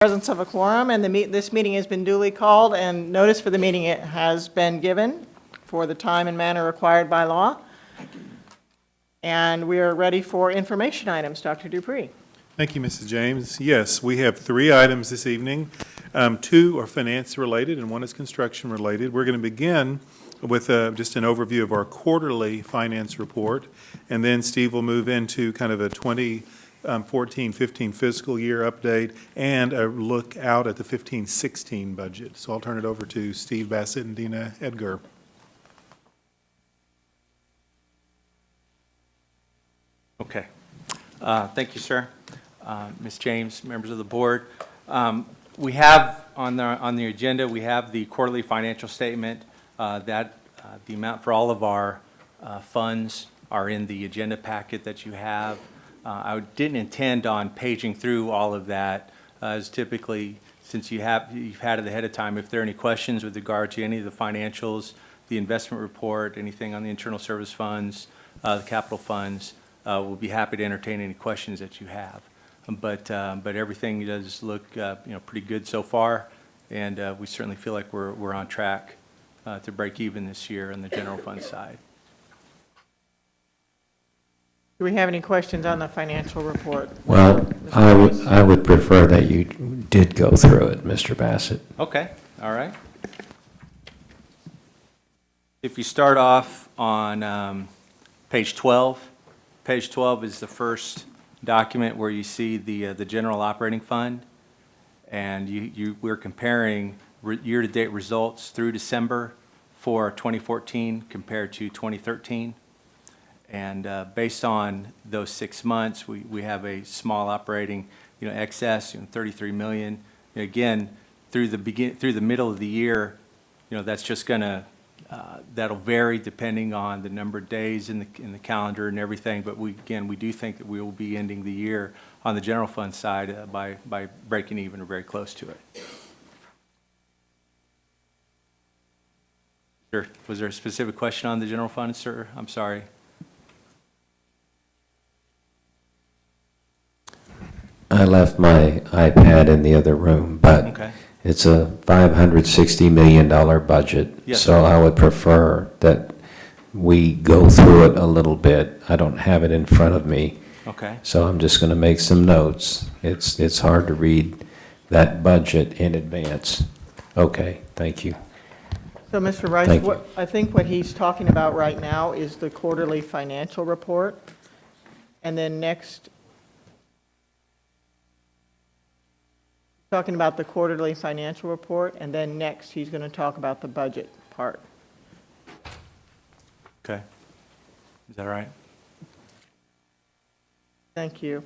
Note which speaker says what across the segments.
Speaker 1: Presence of a quorum, and this meeting has been duly called, and notice for the meeting it has been given for the time and manner required by law. And we are ready for information items. Dr. Dupree.
Speaker 2: Thank you, Mrs. James. Yes, we have 3 items this evening. 2 are finance-related and 1 is construction-related. We're going to begin with just an overview of our quarterly finance report, and then Steve will move into kind of a 2014-15 fiscal year update and a look out at the 15-16 budget. So I'll turn it over to Steve Bassett and Dina Edgar.
Speaker 3: Okay. Thank you, sir. Ms. James, members of the board. We have on the agenda, we have the quarterly financial statement. The amount for all of our funds are in the agenda packet that you have. I didn't intend on paging through all of that, as typically, since you've had it ahead of time. If there are any questions with regard to any of the financials, the investment report, anything on the internal service funds, the capital funds, we'll be happy to entertain any questions that you have. But everything does look pretty good so far, and we certainly feel like we're on track to break even this year on the general fund side.
Speaker 1: Do we have any questions on the financial report?
Speaker 4: Well, I would prefer that you did go through it, Mr. Bassett.
Speaker 3: Okay, all right. If you start off on page 12, page 12 is the first document where you see the general operating fund, and we're comparing year-to-date results through December for 2014 compared to 2013. And based on those 6 months, we have a small operating, excess, 33 million. Again, through the middle of the year, that's just gonna that'll vary depending on the number of days in the calendar and everything. But we do think that we will be ending the year on the general fund side by breaking even or very close to it. Sure. Was there a specific question on the general fund, sir? I'm sorry.
Speaker 4: I left my iPad in the other room, but
Speaker 3: Okay.
Speaker 4: it's a $560 million budget.
Speaker 3: Yes,
Speaker 4: so
Speaker 3: sir.
Speaker 4: I would prefer that we go through it a little bit. I don't have it in front of me,
Speaker 3: Okay.
Speaker 4: so I'm just going to make some notes. It's hard to read that budget in advance. Okay, thank you.
Speaker 1: So, Mr. Rice,
Speaker 4: Thank you.
Speaker 1: I think what he's talking about right now is the quarterly financial report. And then next, talking about the quarterly financial report, and then next he's going to talk about the budget part.
Speaker 3: Okay. Is that all right?
Speaker 1: Thank you.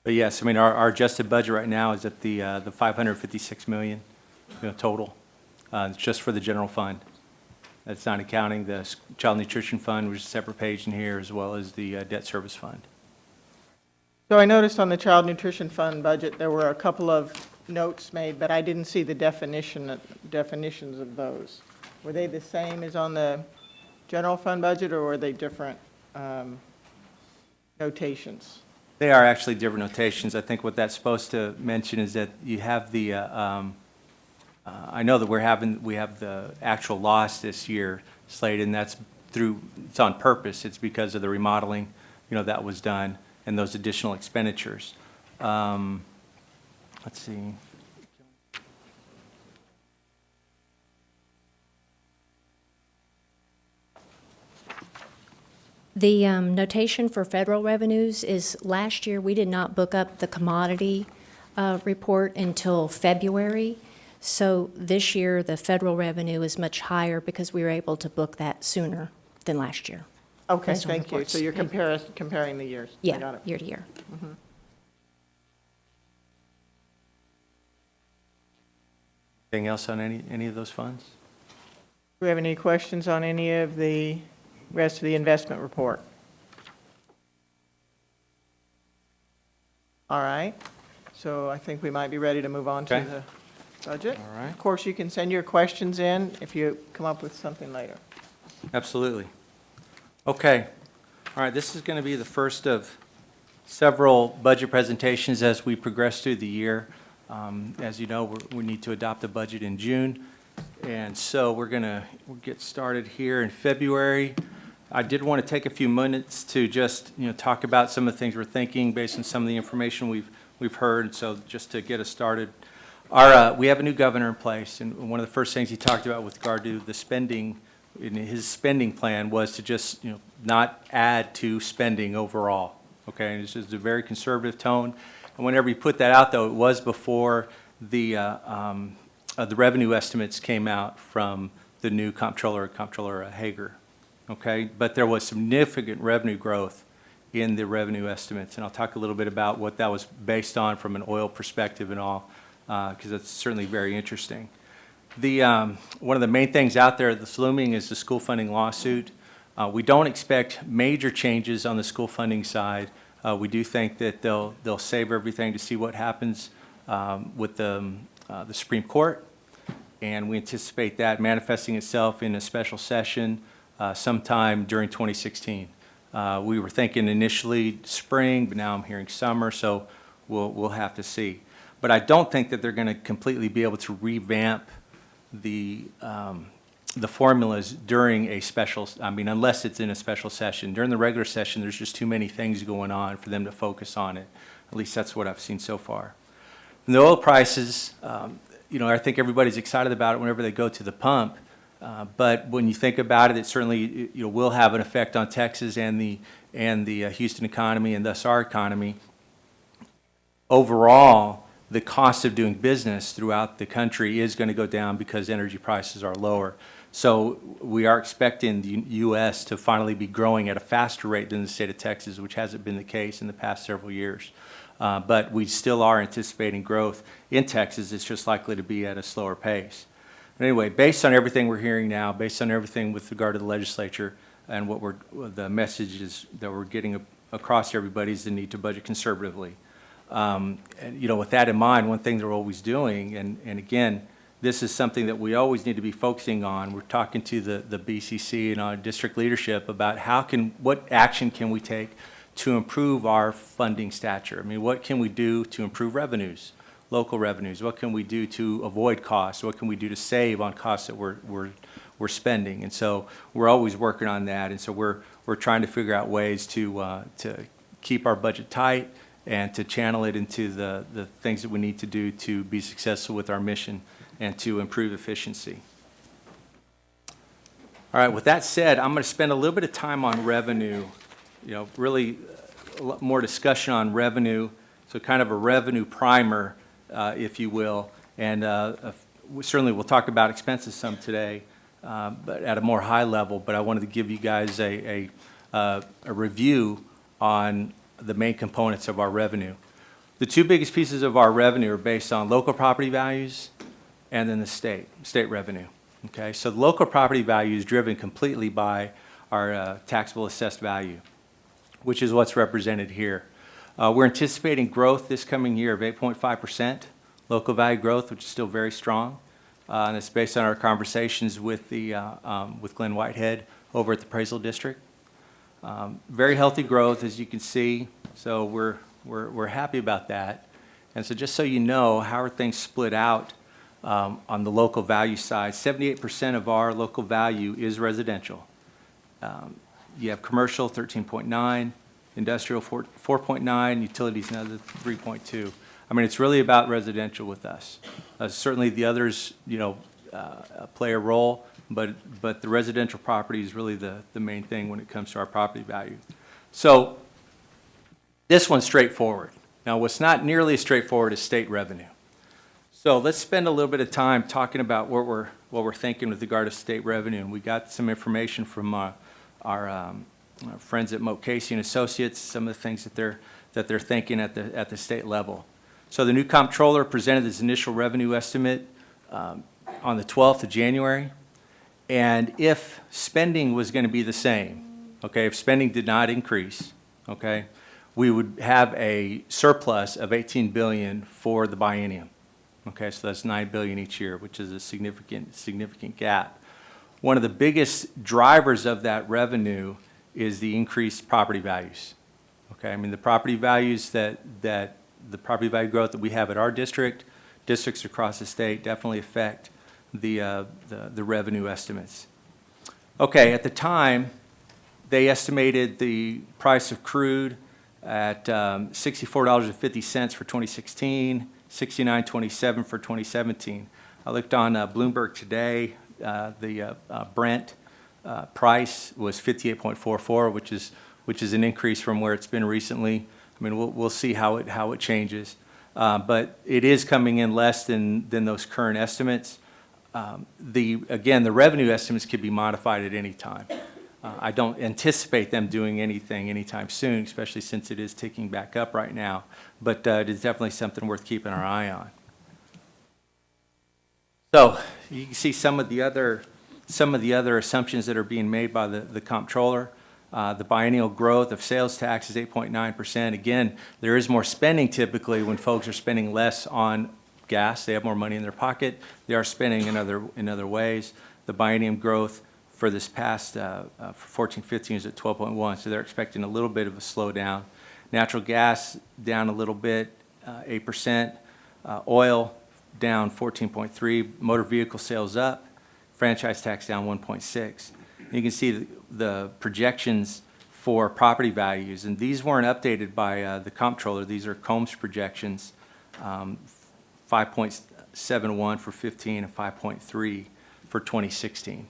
Speaker 3: But yes, I mean, our adjusted budget right now is at the 556 million, total. It's just for the general fund. That's not accounting the child nutrition fund, which is a separate page in here, as well as the debt service fund.
Speaker 1: So I noticed on the child nutrition fund budget, there were a couple of notes made, but I didn't see the definitions of those. Were they the same as on the general fund budget, or were they different notations?
Speaker 3: They are actually different notations. I think what that's supposed to mention is that you have the, I know that we have the actual loss this year slated, and that's it's on purpose. It's because of the remodeling, that was done, and those additional expenditures. Let's see.
Speaker 5: The notation for federal revenues is last year we did not book up the commodity report until February. So this year the federal revenue is much higher because we were able to book that sooner than last year.
Speaker 1: Okay,
Speaker 5: Based on
Speaker 1: thank you.
Speaker 5: reports.
Speaker 1: So you're comparing the years. I got
Speaker 5: Yeah,
Speaker 1: it.
Speaker 5: year to year.
Speaker 3: Anything else on any of those funds?
Speaker 1: Do we have any questions on any of the rest of the investment report? All right, so I think we might be ready to move on to
Speaker 3: Okay.
Speaker 1: the budget.
Speaker 3: All right.
Speaker 1: Of course, you can send your questions in if you come up with something later.
Speaker 3: Absolutely. Okay. All right, this is going to be the first of several budget presentations as we progress through the year. As you know, we need to adopt a budget in June, and so we'll get started here in February. I did want to take a few minutes to just, talk about some of the things we're thinking based on some of the information we've heard. So just to get us started, we have a new governor in place, and one of the first things he talked about with regard to the spending in his spending plan was to just, not add to spending overall. Okay, and it's just a very conservative tone. And whenever he put that out, though, it was before the revenue estimates came out from the new Comptroller Hager. Okay, but there was significant revenue growth in the revenue estimates, and I'll talk a little bit about what that was based on from an oil perspective and all, because that's certainly very interesting. One of the main things out there that's looming is the school funding lawsuit. We don't expect major changes on the school funding side. We do think that they'll save everything to see what happens with the Supreme Court, and we anticipate that manifesting itself in a special session sometime during 2016. We were thinking initially spring, but now I'm hearing summer, so we'll have to see. But I don't think that they're going to completely be able to revamp the formulas during a special, unless it's in a special session. During the regular session, there's just too many things going on for them to focus on it. At least that's what I've seen so far. And the oil prices, I think everybody's excited about it whenever they go to the pump. But when you think about it, it certainly will have an effect on Texas and the Houston economy, and thus our economy. Overall, the cost of doing business throughout the country is going to go down because energy prices are lower. So we are expecting the U.S. to finally be growing at a faster rate than the state of Texas, which hasn't been the case in the past several years. But we still are anticipating growth in Texas. It's just likely to be at a slower pace. But anyway, based on everything we're hearing now, based on everything with regard to the legislature and the messages that we're getting across to everybody is the need to budget conservatively. And, with that in mind, one thing they're always doing, and again, this is something that we always need to be focusing on. We're talking to the BCC and our district leadership about what action can we take to improve our funding stature. What can we do to improve revenues, local revenues? What can we do to avoid costs? What can we do to save on costs that we're spending? And so we're always working on that. And so we're trying to figure out ways to keep our budget tight and to channel it into the things that we need to do to be successful with our mission and to improve efficiency. All right, with that said, I'm going to spend a little bit of time on revenue, really a lot more discussion on revenue, so kind of a revenue primer, if you will. And certainly we'll talk about expenses some today, but at a more high level. But I wanted to give you guys a review on the main components of our revenue. The two biggest pieces of our revenue are based on local property values and then the state revenue. Okay, so the local property value is driven completely by our taxable assessed value, which is what's represented here. We're anticipating growth this coming year of 8.5%, local value growth, which is still very strong. And it's based on our conversations with Glenn Whitehead over at the Appraisal District. Very healthy growth, as you can see, so we're happy about that. And so just so you know, how are things split out on the local value side? 78% of our local value is residential. You have commercial, 13.9, industrial, 4.9, utilities, another 3.2. It's really about residential with us. Certainly the others, play a role, but the residential property is really the main thing when it comes to our property value. So this one's straightforward. Now, what's not nearly as straightforward is state revenue. So let's spend a little bit of time talking about what we're thinking with regard to state revenue. And we got some information from our friends at Moat Casey and Associates, some of the things that they're thinking at the state level. So the new comptroller presented his initial revenue estimate on the 12th of January. And if spending was going to be the same, okay, if spending did not increase, okay, we would have a surplus of $18 billion for the biennium. Okay, so that's $9 billion each year, which is a significant gap. One of the biggest drivers of that revenue is the increased property values. Okay, I mean, the property values the property value growth that we have at our districts across the state definitely affect the revenue estimates. Okay, at the time, they estimated the price of crude at $64.50 for 2016, $69.27 for 2017. I looked on Bloomberg today. The Brent price was 58.44, which is an increase from where it's been recently. I mean, we'll see how it changes, but it is coming in less than those current estimates. Again, the revenue estimates could be modified at any time. I don't anticipate them doing anything anytime soon, especially since it is ticking back up right now. But it is definitely something worth keeping our eye on. So you can see some of the other assumptions that are being made by the comptroller. The biennial growth of sales tax is 8.9%. Again, there is more spending typically when folks are spending less on gas. They have more money in their pocket. They are spending in other ways. The biennium growth for this past 14-15 is at 12.1, so they're expecting a little bit of a slowdown. Natural gas down a little bit, 8%. Oil down 14.3. Motor vehicle sales up. Franchise tax down 1.6. You can see the projections for property values, and these weren't updated by the comptroller. These are Combs projections, 5.71 for 15 and 5.3 for 2016.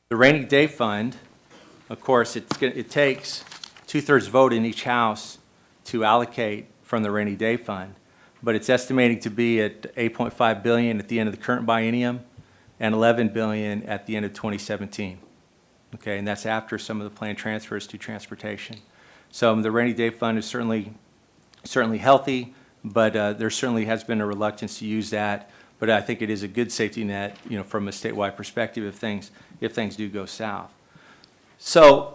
Speaker 3: The rainy day fund, of course, it takes 2/3 vote in each house to allocate from the rainy day fund, but it's estimating to be at $8.5 billion at the end of the current biennium and $11 billion at the end of 2017. Okay, and that's after some of the planned transfers to transportation. So the rainy day fund is certainly healthy, but there certainly has been a reluctance to use that. But I think it is a good safety net, from a statewide perspective if things do go south. So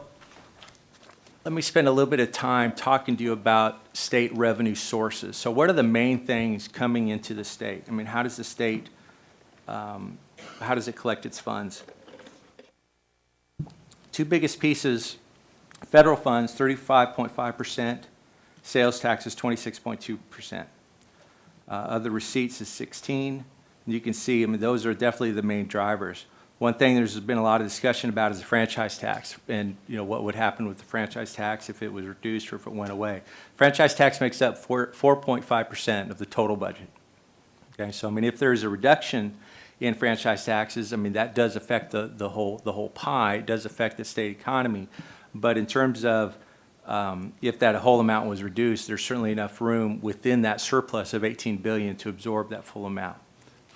Speaker 3: let me spend a little bit of time talking to you about state revenue sources. So what are the main things coming into the state? I mean, how does the state, how does it collect its funds? Two biggest pieces, federal funds, 35.5%, sales taxes, 26.2%. Other receipts is 16. You can see, I mean, those are definitely the main drivers. One thing there's been a lot of discussion about is the franchise tax and, what would happen with the franchise tax if it was reduced or if it went away. Franchise tax makes up 4.5% of the total budget. Okay, so I mean, if there's a reduction in franchise taxes, I mean, that does affect the whole pie. It does affect the state economy. But in terms of if that whole amount was reduced, there's certainly enough room within that surplus of $18 billion to absorb that full amount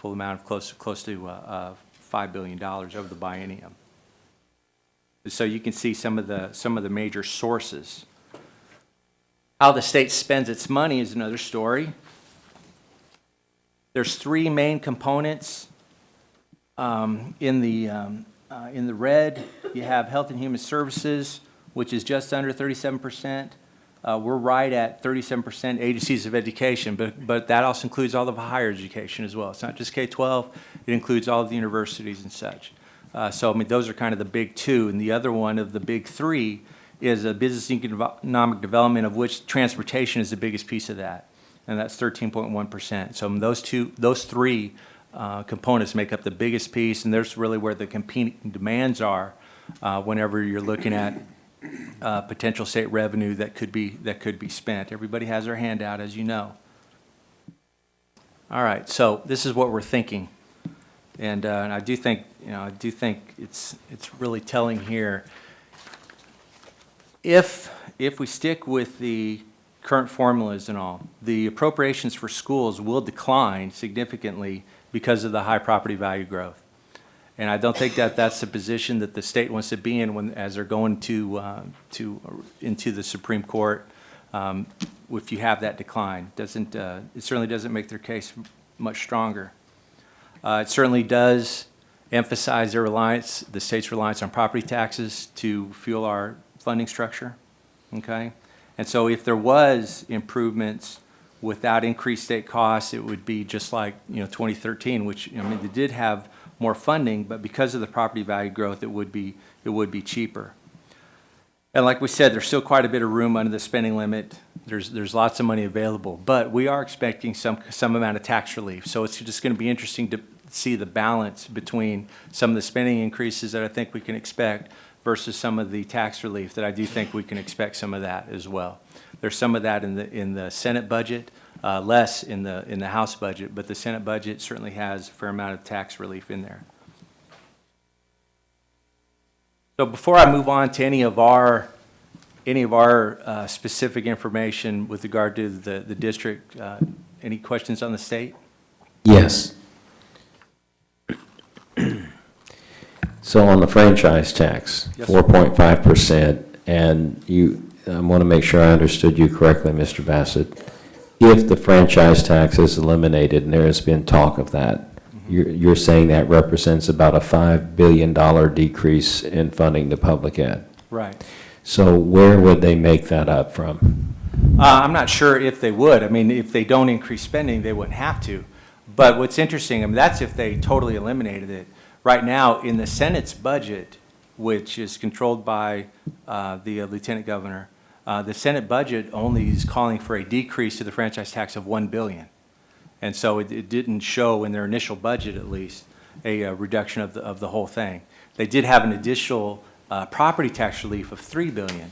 Speaker 3: of close to $5 billion over the biennium. So you can see some of the major sources. How the state spends its money is another story. There's three main components. In the red, you have Health and Human Services, which is just under 37%. We're right at 37% agencies of education, but that also includes all of higher education as well. It's not just K-12, it includes all of the universities and such. So, I mean, those are kind of the big two, and the other one of the big three is a business and economic development, of which transportation is the biggest piece of that, and that's 13.1%. So those three components make up the biggest piece, and there's really where the competing demands are whenever you're looking at potential state revenue that could be spent. Everybody has their hand out, as you know. All right, so this is what we're thinking, and I do think it's really telling here. If we stick with the current formulas and all, the appropriations for schools will decline significantly because of the high property value growth. And I don't think that that's the position that the state wants to be in as they're going into the Supreme Court. If you have that decline, it certainly doesn't make their case much stronger. It certainly does emphasize the state's reliance on property taxes to fuel our funding structure. Okay, and so if there was improvements without increased state costs, it would be just like 2013, which they did have more funding, but because of the property value growth, it would be cheaper. And like we said, there's still quite a bit of room under the spending limit. There's lots of money available, but we are expecting some amount of tax relief. So it's just going to be interesting to see the balance between some of the spending increases that I think we can expect versus some of the tax relief that I do think we can expect some of that as well. There's some of that in the Senate budget, less in the House budget, but the Senate budget certainly has a fair amount of tax relief in there. So before I move on to any of our specific information with regard to the district, any questions on the state?
Speaker 4: Yes. So on the franchise tax,
Speaker 3: Yes, sir.
Speaker 4: 4.5%, and I want to make sure I understood you correctly, Mr. Bassett. If the franchise tax is eliminated, and there has been talk of that, you're saying that represents about a $5 billion decrease in funding to public ed.
Speaker 3: Right.
Speaker 4: So where would they make that up from?
Speaker 3: I'm not sure if they would. I mean, if they don't increase spending, they wouldn't have to. But what's interesting, I mean, that's if they totally eliminated it. Right now, in the Senate's budget, which is controlled by the Lieutenant Governor, the Senate budget only is calling for a decrease to the franchise tax of $1 billion. And so it didn't show in their initial budget, at least, a reduction of the whole thing. They did have an additional property tax relief of $3 billion,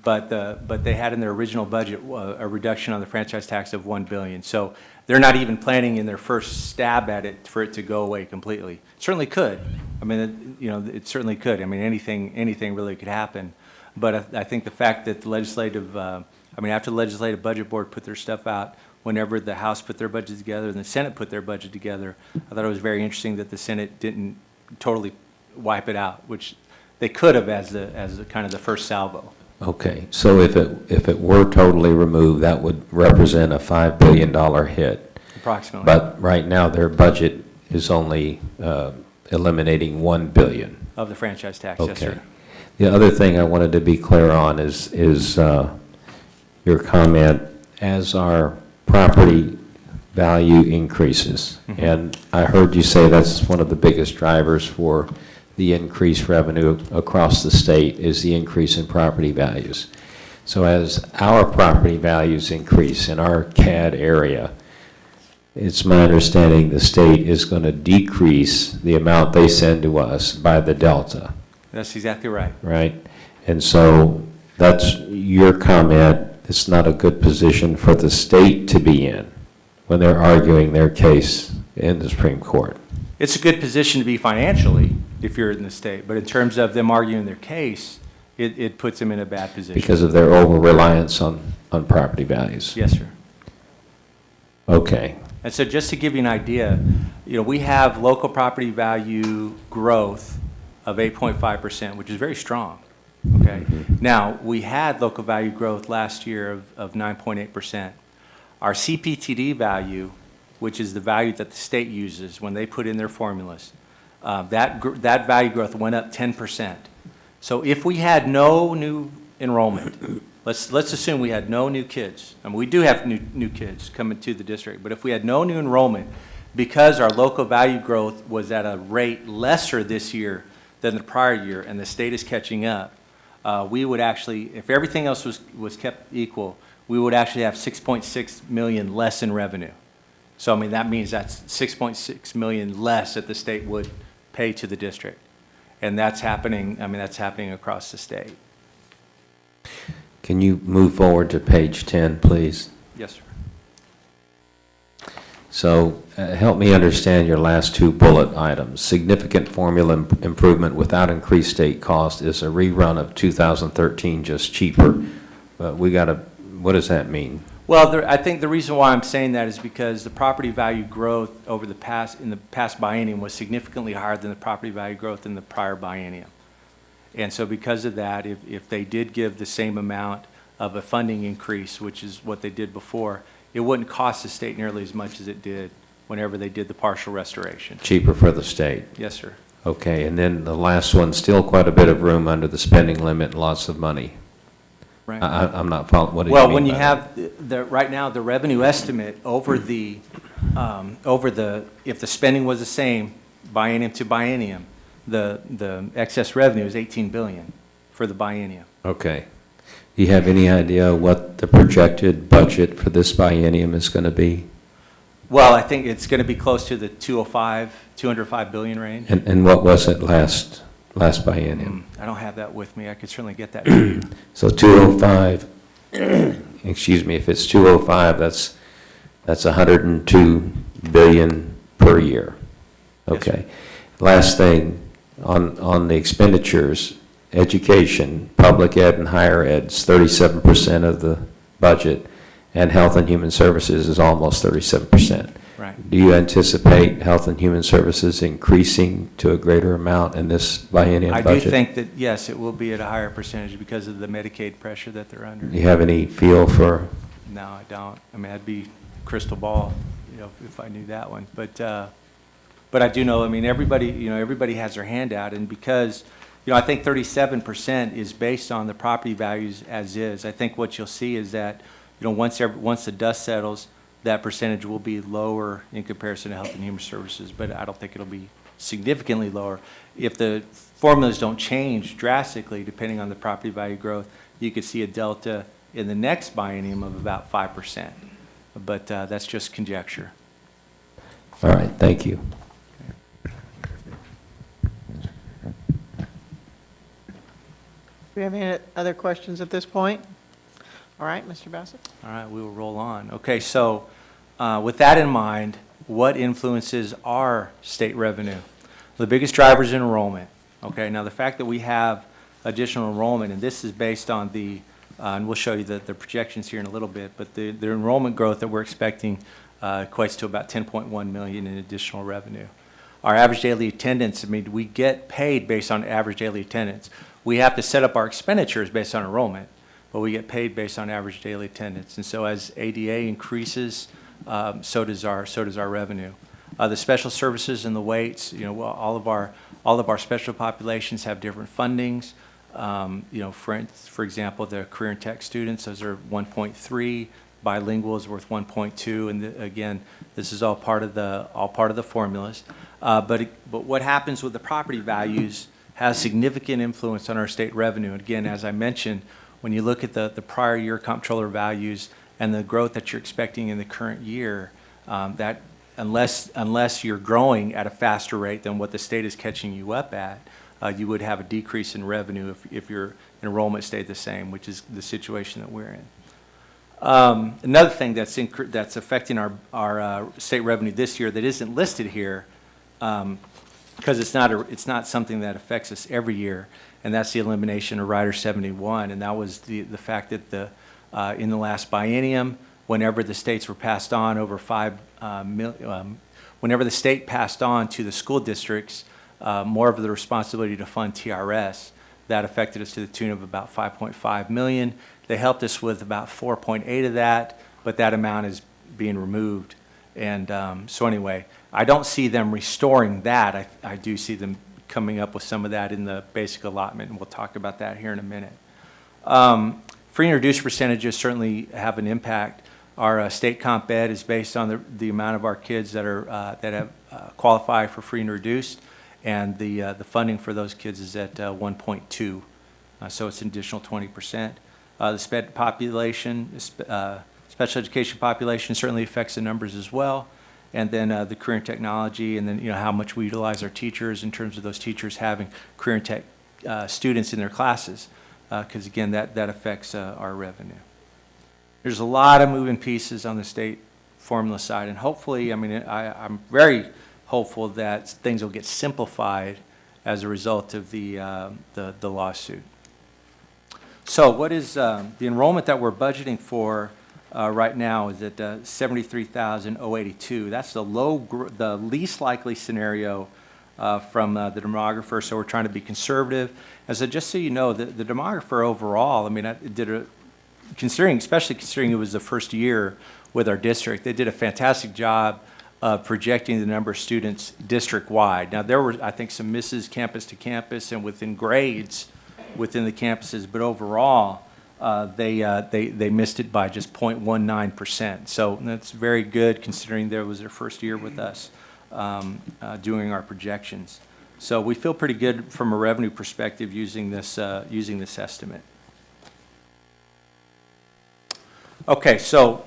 Speaker 3: but they had in their original budget a reduction on the franchise tax of $1 billion. So they're not even planning in their first stab at it for it to go away completely. Certainly could. I mean, it certainly could. I mean, anything really could happen. But I think the fact that the legislative, after the Legislative Budget Board put their stuff out, whenever the House put their budget together and the Senate put their budget together, I thought it was very interesting that the Senate didn't totally wipe it out, which they could have as the kind of the first salvo.
Speaker 4: Okay, so if it were totally removed, that would represent a $5 billion hit.
Speaker 3: Approximately.
Speaker 4: But right now, their budget is only eliminating $1 billion.
Speaker 3: Of the franchise tax, yes,
Speaker 4: Okay.
Speaker 3: sir.
Speaker 4: The other thing I wanted to be clear on is your comment, as our property value increases.
Speaker 3: Mm-hmm.
Speaker 4: And I heard you say that's one of the biggest drivers for the increased revenue across the state is the increase in property values. So as our property values increase in our CAD area, it's my understanding the state is going to decrease the amount they send to us by the delta,
Speaker 3: That's exactly right.
Speaker 4: right? And so that's your comment. It's not a good position for the state to be in when they're arguing their case in the Supreme Court.
Speaker 3: It's a good position to be financially if you're in the state, but in terms of them arguing their case, it puts them in a bad position.
Speaker 4: Because of their over-reliance on property values.
Speaker 3: Yes, sir.
Speaker 4: Okay.
Speaker 3: And so just to give you an idea, we have local property value growth of 8.5%, which is very strong, okay? Now, we had local value growth last year of 9.8%. Our CPTD value, which is the value that the state uses when they put in their formulas, that value growth went up 10%. So if we had no new enrollment, let's assume we had no new kids. I mean, we do have new kids coming to the district, but if we had no new enrollment, because our local value growth was at a rate lesser this year than the prior year, and the state is catching up, we would actually, if everything else was kept equal, we would actually have 6.6 million less in revenue. So, I mean, that means that's 6.6 million less that the state would pay to the district. And that's happening, that's happening across the state.
Speaker 4: Can you move forward to page 10, please?
Speaker 3: Yes, sir.
Speaker 4: So help me understand your last two bullet items. Significant formula improvement without increased state cost is a rerun of 2013, just cheaper. What does that mean?
Speaker 3: Well, I think the reason why I'm saying that is because the property value growth in the past biennium was significantly higher than the property value growth in the prior biennium. And so because of that, if they did give the same amount of a funding increase, which is what they did before, it wouldn't cost the state nearly as much as it did whenever they did the partial restoration.
Speaker 4: Cheaper for the state.
Speaker 3: Yes, sir.
Speaker 4: Okay, and then the last one, still quite a bit of room under the spending limit, lots of money.
Speaker 3: Right.
Speaker 4: I'm not following, what do you
Speaker 3: Well,
Speaker 4: mean
Speaker 3: when you
Speaker 4: by
Speaker 3: have right now, the revenue estimate over if the spending was the same biennium to biennium, the excess revenue is 18 billion for the biennium.
Speaker 4: Okay. Do you have any idea what the projected budget for this biennium is going to be?
Speaker 3: Well, I think it's going to be close to the 205 billion range.
Speaker 4: And what was it last biennium?
Speaker 3: I don't have that with me. I could certainly get that to you.
Speaker 4: So 205, excuse me, if it's 205, that's 102 billion per year.
Speaker 3: Yes, sir.
Speaker 4: Okay. Last thing, on the expenditures, education, public ed and higher ed's 37% of the budget, and health and human services is almost 37%.
Speaker 3: Right.
Speaker 4: Do you anticipate health and human services increasing to a greater amount in this biennium
Speaker 3: I
Speaker 4: budget?
Speaker 3: do think that, yes, it will be at a higher percentage because of the Medicaid pressure that they're under.
Speaker 4: Do you have any feel for?
Speaker 3: No, I don't. I mean, I'd be crystal ball, if I knew that one. But I do know, I mean, everybody has their hand out, and because, I think 37% is based on the property values as is. I think what you'll see is that, once the dust settles, that percentage will be lower in comparison to health and human services, but I don't think it'll be significantly lower. If the formulas don't change drastically, depending on the property value growth, you could see a delta in the next biennium of about 5%. But that's just conjecture.
Speaker 4: All right, thank you.
Speaker 1: Do we have any other questions at this point? All right, Mr. Bassett?
Speaker 3: All right, we will roll on. Okay, so with that in mind, what influences our state revenue? The biggest driver is enrollment. Okay, now the fact that we have additional enrollment, and this is based on the, and we'll show you the projections here in a little bit, but the enrollment growth that we're expecting equates to about 10.1 million in additional revenue. Our average daily attendance, I mean, we get paid based on average daily attendance. We have to set up our expenditures based on enrollment, but we get paid based on average daily attendance. And so as ADA increases, so does our revenue. The special services and the weights, all of our special populations have different fundings. For example, the career and tech students, those are 1.3. Bilingual is worth 1.2, and again, this is all part of the formulas. But what happens with the property values has significant influence on our state revenue. And again, as I mentioned, when you look at the prior year comptroller values and the growth that you're expecting in the current year, that unless you're growing at a faster rate than what the state is catching you up at, you would have a decrease in revenue if your enrollment stayed the same, which is the situation that we're in. Another thing that's affecting our state revenue this year that isn't listed here, because it's not something that affects us every year, and that's the elimination of Rider 71, and that was the fact that in the last biennium, whenever the states were passed on over whenever the state passed on to the school districts more of the responsibility to fund TRS, that affected us to the tune of about 5.5 million. They helped us with about 4.8 of that, but that amount is being removed. And so anyway, I don't see them restoring that. I do see them coming up with some of that in the basic allotment, and we'll talk about that here in a minute. Free and reduced percentages certainly have an impact. Our state comp ed is based on the amount of our kids that have qualify for free and reduced, and the funding for those kids is at 1.2, so it's an additional 20%. The special education population certainly affects the numbers as well, and then the career and technology, and then how much we utilize our teachers in terms of those teachers having career and tech students in their classes, because again that affects our revenue. There's a lot of moving pieces on the state formula side, and hopefully, I mean, I'm very hopeful that things will get simplified as a result of the lawsuit. So what is the enrollment that we're budgeting for right now is at 73,082. That's the least likely scenario from the demographer, so we're trying to be conservative. Just so you know, the demographer overall, I mean, especially considering it was the first year with our district, they did a fantastic job of projecting the number of students district-wide. Now, there were, I think, some misses campus to campus and within grades within the campuses, but overall, they missed it by just 0.19%. So that's very good considering there was their first year with us doing our projections. So we feel pretty good from a revenue perspective using this estimate. Okay, so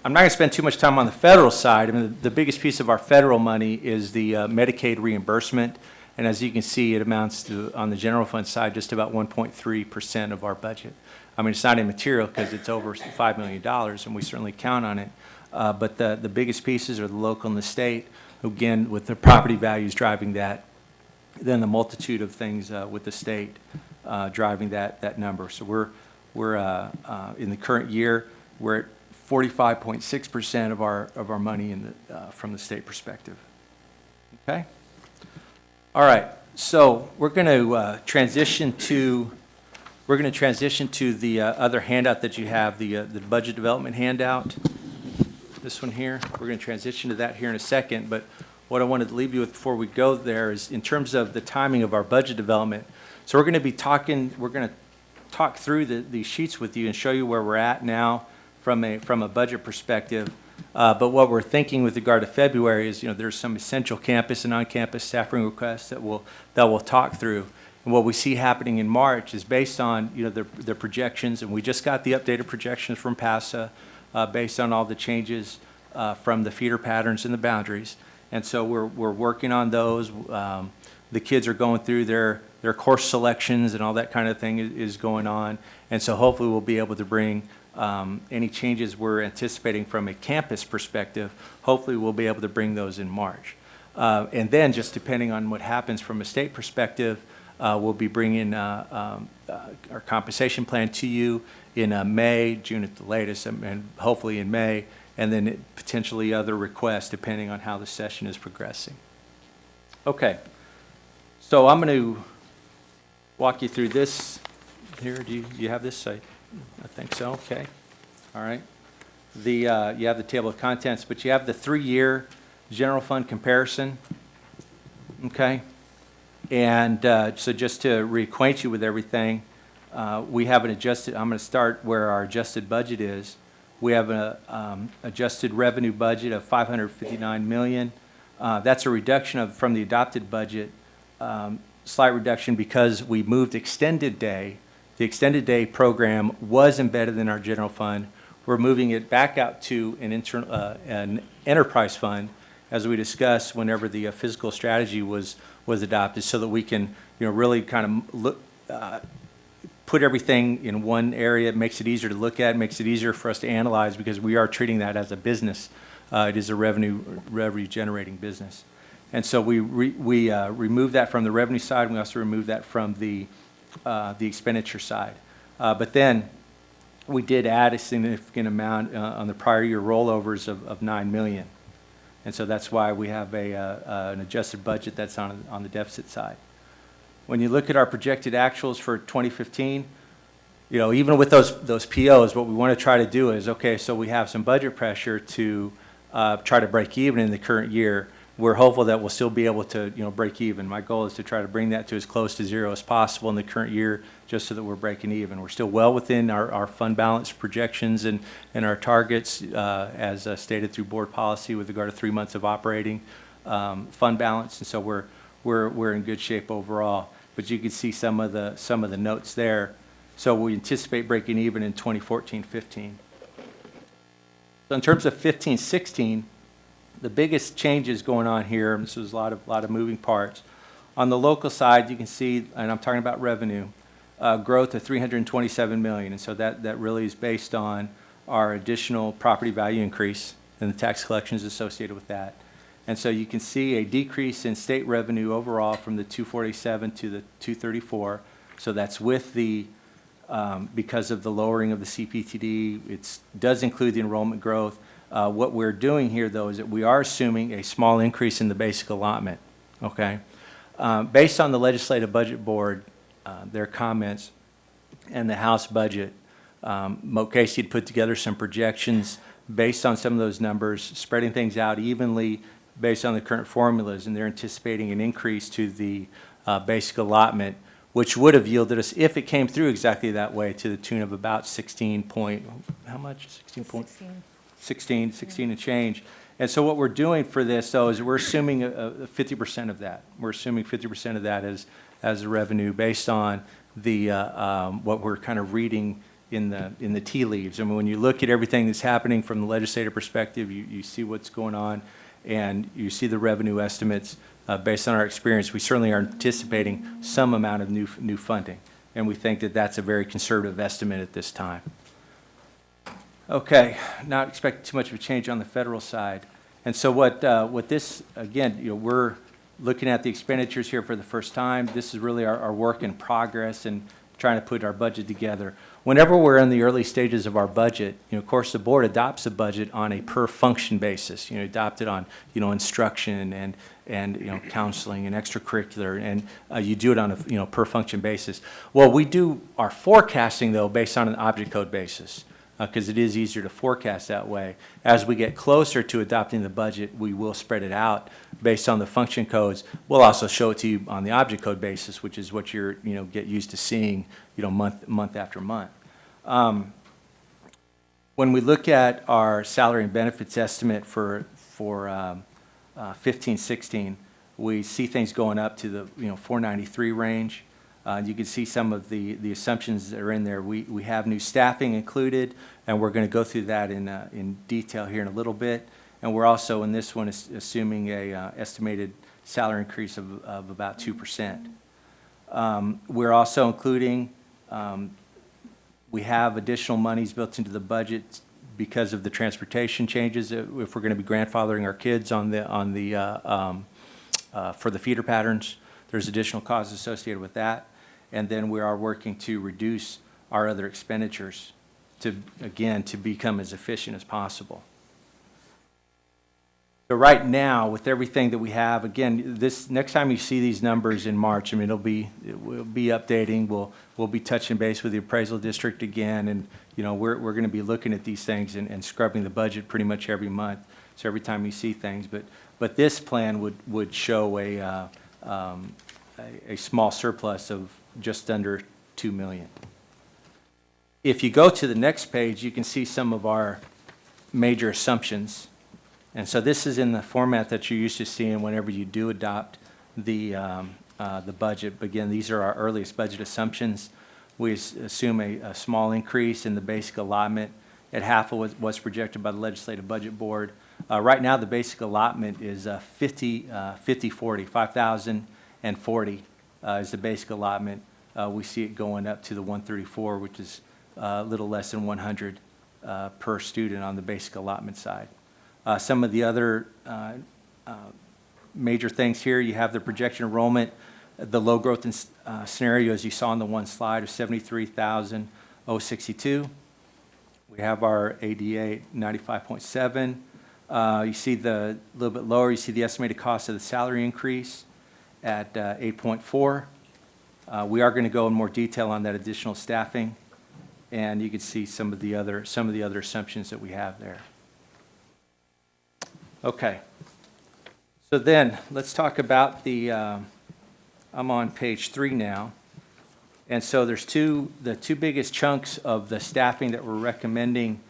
Speaker 3: I'm not going to spend too much time on the federal side. I mean, the biggest piece of our federal money is the Medicaid reimbursement. And as you can see, it amounts to, on the general fund side, just about 1.3% of our budget. I mean, it's not immaterial because it's over $5 million, and we certainly count on it. But the biggest pieces are the local and the state, again, with the property values driving that, then the multitude of things with the state driving that number. So we're in the current year, we're at 45.6% of our money in the, from the state perspective. Okay? All right, so we're going to transition to the other handout that you have, the budget development handout. This one here. We're going to transition to that here in a second. But what I wanted to leave you with before we go there is in terms of the timing of our budget development. So we're going to be talking. We're going to talk through these sheets with you and show you where we're at now from a budget perspective. But what we're thinking with regard to February is, there's some essential campus and on-campus staffing requests that we'll talk through. And what we see happening in March is based on, the projections, and we just got the updated projections from PASA based on all the changes from the feeder patterns and the boundaries. And so we're working on those. The kids are going through their course selections and all that kind of thing is going on. And so hopefully we'll be able to bring any changes we're anticipating from a campus perspective, hopefully we'll be able to bring those in March. And then just depending on what happens from a state perspective, we'll be bringing our compensation plan to you in May, June at the latest, and hopefully in May, and then potentially other requests depending on how the session is progressing. Okay, so I'm going to walk you through this here. Do you have this? I think so. Okay. All right. You have the table of contents, but you have the 3-year general fund comparison. Okay. And so just to reacquaint you with everything, we have an adjusted. I'm going to start where our adjusted budget is. We have an adjusted revenue budget of $559 million. That's a reduction from the adopted budget, slight reduction because we moved extended day. The extended day program was embedded in our general fund. We're moving it back out to an enterprise fund, as we discussed whenever the physical strategy was adopted, so that we can really kind of put everything in one area. It makes it easier to look at, makes it easier for us to analyze because we are treating that as a business. It is a revenue generating business, and so we remove that from the revenue side. And we also remove that from the expenditure side. But then we did add a significant amount on the prior year rollovers of $9 million. And so that's why we have an adjusted budget that's on the deficit side. When you look at our projected actuals for 2015, even with those POs, what we want to try to do is, okay, so we have some budget pressure to try to break even in the current year. We're hopeful that we'll still be able to, break even. My goal is to try to bring that to as close to zero as possible in the current year, just so that we're breaking even. We're still well within our fund balance projections and our targets, as stated through board policy with regard to 3 months of operating fund balance, and so we're in good shape overall. But you can see some of the notes there. So we anticipate breaking even in 2014-15. So in terms of 15-16. The biggest changes going on here, and this is a lot of moving parts. On the local side, you can see, and I'm talking about revenue, growth of $327 million, and so that really is based on our additional property value increase and the tax collections associated with that. And so you can see a decrease in state revenue overall from the 247 to the 234. So that's with because of the lowering of the CPTD. It does include the enrollment growth. What we're doing here, though, is that we are assuming a small increase in the basic allotment, okay? Based on the Legislative Budget Board, their comments, and the House budget, Mo Casey had put together some projections based on some of those numbers, spreading things out evenly based on the current formulas, and they're anticipating an increase to the basic allotment, which would have yielded us, if it came through exactly that way, to the tune of about 16 point, how much? 16 point? 16 and change. And so what we're doing for this, though, is we're assuming 50% of that. We're assuming 50% of that as a revenue based on the, what we're kind of reading in the tea leaves. I mean, when you look at everything that's happening from the legislative perspective, you see what's going on, and you see the revenue estimates. Based on our experience, we certainly are anticipating some amount of new funding, and we think that that's a very conservative estimate at this time. Okay, not expecting too much of a change on the federal side. And so what this, again, we're looking at the expenditures here for the first time. This is really our work in progress and trying to put our budget together. Whenever we're in the early stages of our budget, of course, the board adopts a budget on a per function basis, adopted on, instruction and counseling and extracurricular, and you do it on a, per function basis. Well, we do our forecasting, though, based on an object code basis, because it is easier to forecast that way. As we get closer to adopting the budget, we will spread it out based on the function codes. We'll also show it to you on the object code basis, which is what you're, get used to seeing, month after month. When we look at our salary and benefits estimate for 15-16, we see things going up to the 493 range. You can see some of the assumptions that are in there. We have new staffing included, and we're going to go through that in detail here in a little bit. And we're also in this one assuming a estimated salary increase of about 2%. We're also including, we have additional monies built into the budget because of the transportation changes. If we're going to be grandfathering our kids on for the feeder patterns, there's additional costs associated with that. And then we are working to reduce our other expenditures to become as efficient as possible. So right now, with everything that we have, again, this next time you see these numbers in March, I mean, we'll be updating. We'll be touching base with the appraisal district again, and we're going to be looking at these things and scrubbing the budget pretty much every month. So every time you see things, but this plan would show a small surplus of just under $2 million. If you go to the next page, you can see some of our major assumptions. And so this is in the format that you're used to seeing whenever you do adopt the budget. But again, these are our earliest budget assumptions. We assume a small increase in the basic allotment at half of what's projected by the Legislative Budget Board. Right now, the basic allotment is 50-40, 5,040 is the basic allotment. We see it going up to the 134, which is a little less than 100 per student on the basic allotment side. Some of the other major things here, you have the projection enrollment, the low growth scenario, as you saw on the one slide, of 73,062. We have our ADA 95.7. You see the little bit lower, you see the estimated cost of the salary increase at 8.4. We are going to go in more detail on that additional staffing, and you can see some of the other assumptions that we have there. Okay. So then let's talk about the. I'm on page 3 now, and so there's the two biggest chunks of the staffing that we're recommending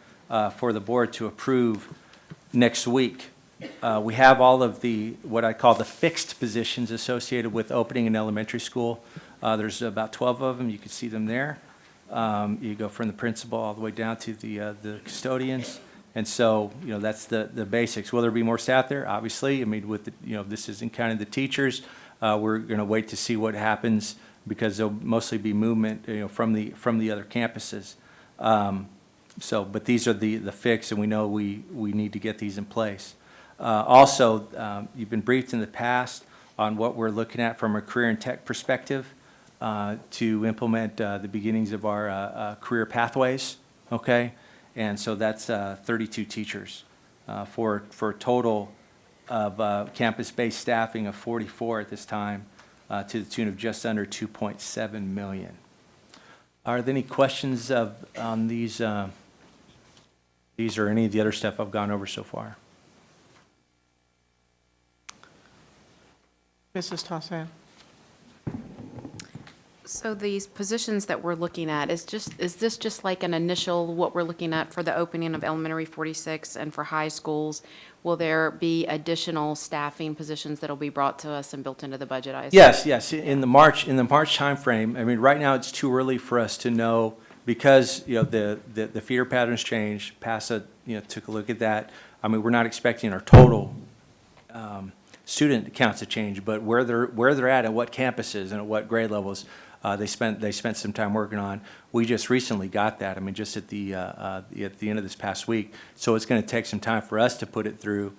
Speaker 3: for the board to approve next week. We have all of what I call the fixed positions associated with opening an elementary school. There's about 12 of them. You can see them there. You go from the principal all the way down to the custodians. And so, that's the basics. Will there be more staff there? Obviously. I mean, with this isn't counting the teachers. We're going to wait to see what happens because there'll mostly be movement, from the other campuses. But these are the fix, and we know we need to get these in place. Also, you've been briefed in the past on what we're looking at from a career and tech perspective to implement the beginnings of our career pathways. Okay. And so that's 32 teachers for a total of campus-based staffing of 44 at this time, to the tune of just under $2.7 million. Are there any questions on these or any of the other stuff I've gone over so far?
Speaker 1: Mrs. Tassan?
Speaker 6: So these positions that we're looking at, is this just like an initial, what we're looking at for the opening of elementary 46 and for high schools? Will there be additional staffing positions that'll be brought to us and built into the budget, I assume?
Speaker 3: Yes, in the March timeframe, I mean, right now, it's too early for us to know because, the feeder patterns changed. PASA, took a look at that. I mean, we're not expecting our total student counts to change, but where they're at what campuses and at what grade levels, they spent some time working on. We just recently got that, I mean, just at the end of this past week. So it's gonna take some time for us to put it through.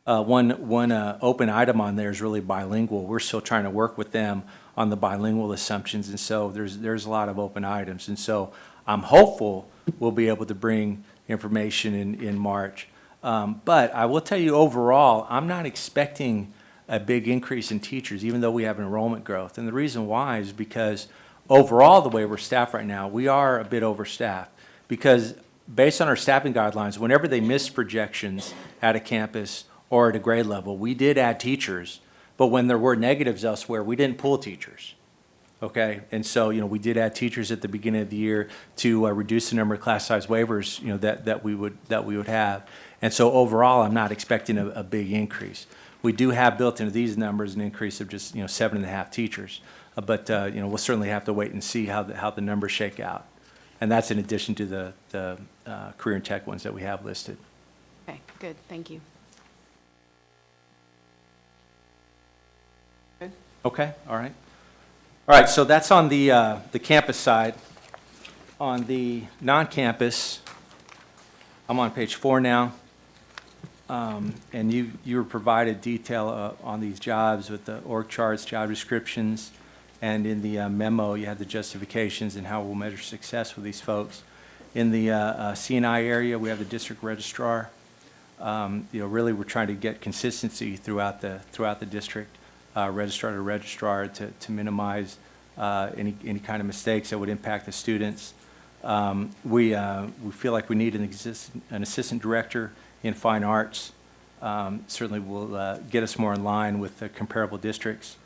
Speaker 3: One open item on there is really bilingual. We're still trying to work with them on the bilingual assumptions, and so there's a lot of open items. And so I'm hopeful we'll be able to bring information in March. But I will tell you overall, I'm not expecting a big increase in teachers, even though we have enrollment growth. And the reason why is because overall, the way we're staffed right now, we are a bit overstaffed. Because based on our staffing guidelines, whenever they miss projections at a campus or at a grade level, we did add teachers. But when there were negatives elsewhere, we didn't pull teachers. Okay, and so, we did add teachers at the beginning of the year to reduce the number of class size waivers, that we would have. And so overall, I'm not expecting a big increase. We do have built into these numbers an increase of just, 7.5 teachers. But, we'll certainly have to wait and see how the numbers shake out. And that's in addition to the career and tech ones that we have listed.
Speaker 6: Okay, good, thank you.
Speaker 3: Okay, all right. All right, so that's on the campus side. On the non-campus, I'm on page 4 now. And you were provided detail on these jobs with the org charts, job descriptions, and in the memo, you had the justifications and how we'll measure success with these folks. In the CNI area, we have the district registrar. Really, we're trying to get consistency throughout the district, registrar to registrar, to minimize any kind of mistakes that would impact the students. We feel like we need an assistant director in fine arts. Certainly will get us more in line with the comparable districts.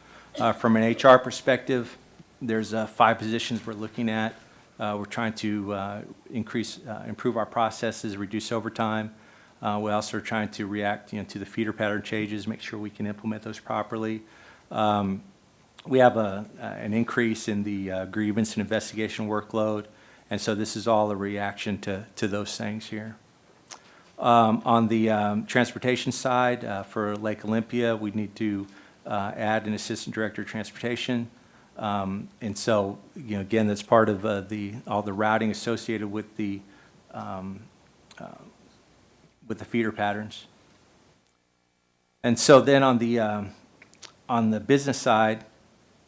Speaker 3: From an HR perspective, there's 5 positions we're looking at. We're trying to improve our processes, reduce overtime. We also are trying to react, to the feeder pattern changes, make sure we can implement those properly. We have an increase in the grievance and investigation workload, and so this is all a reaction to those things here. On the transportation side, for Lake Olympia, we need to add an assistant director of transportation. And so, again, that's part of all the routing associated with the feeder patterns. And so then on the business side,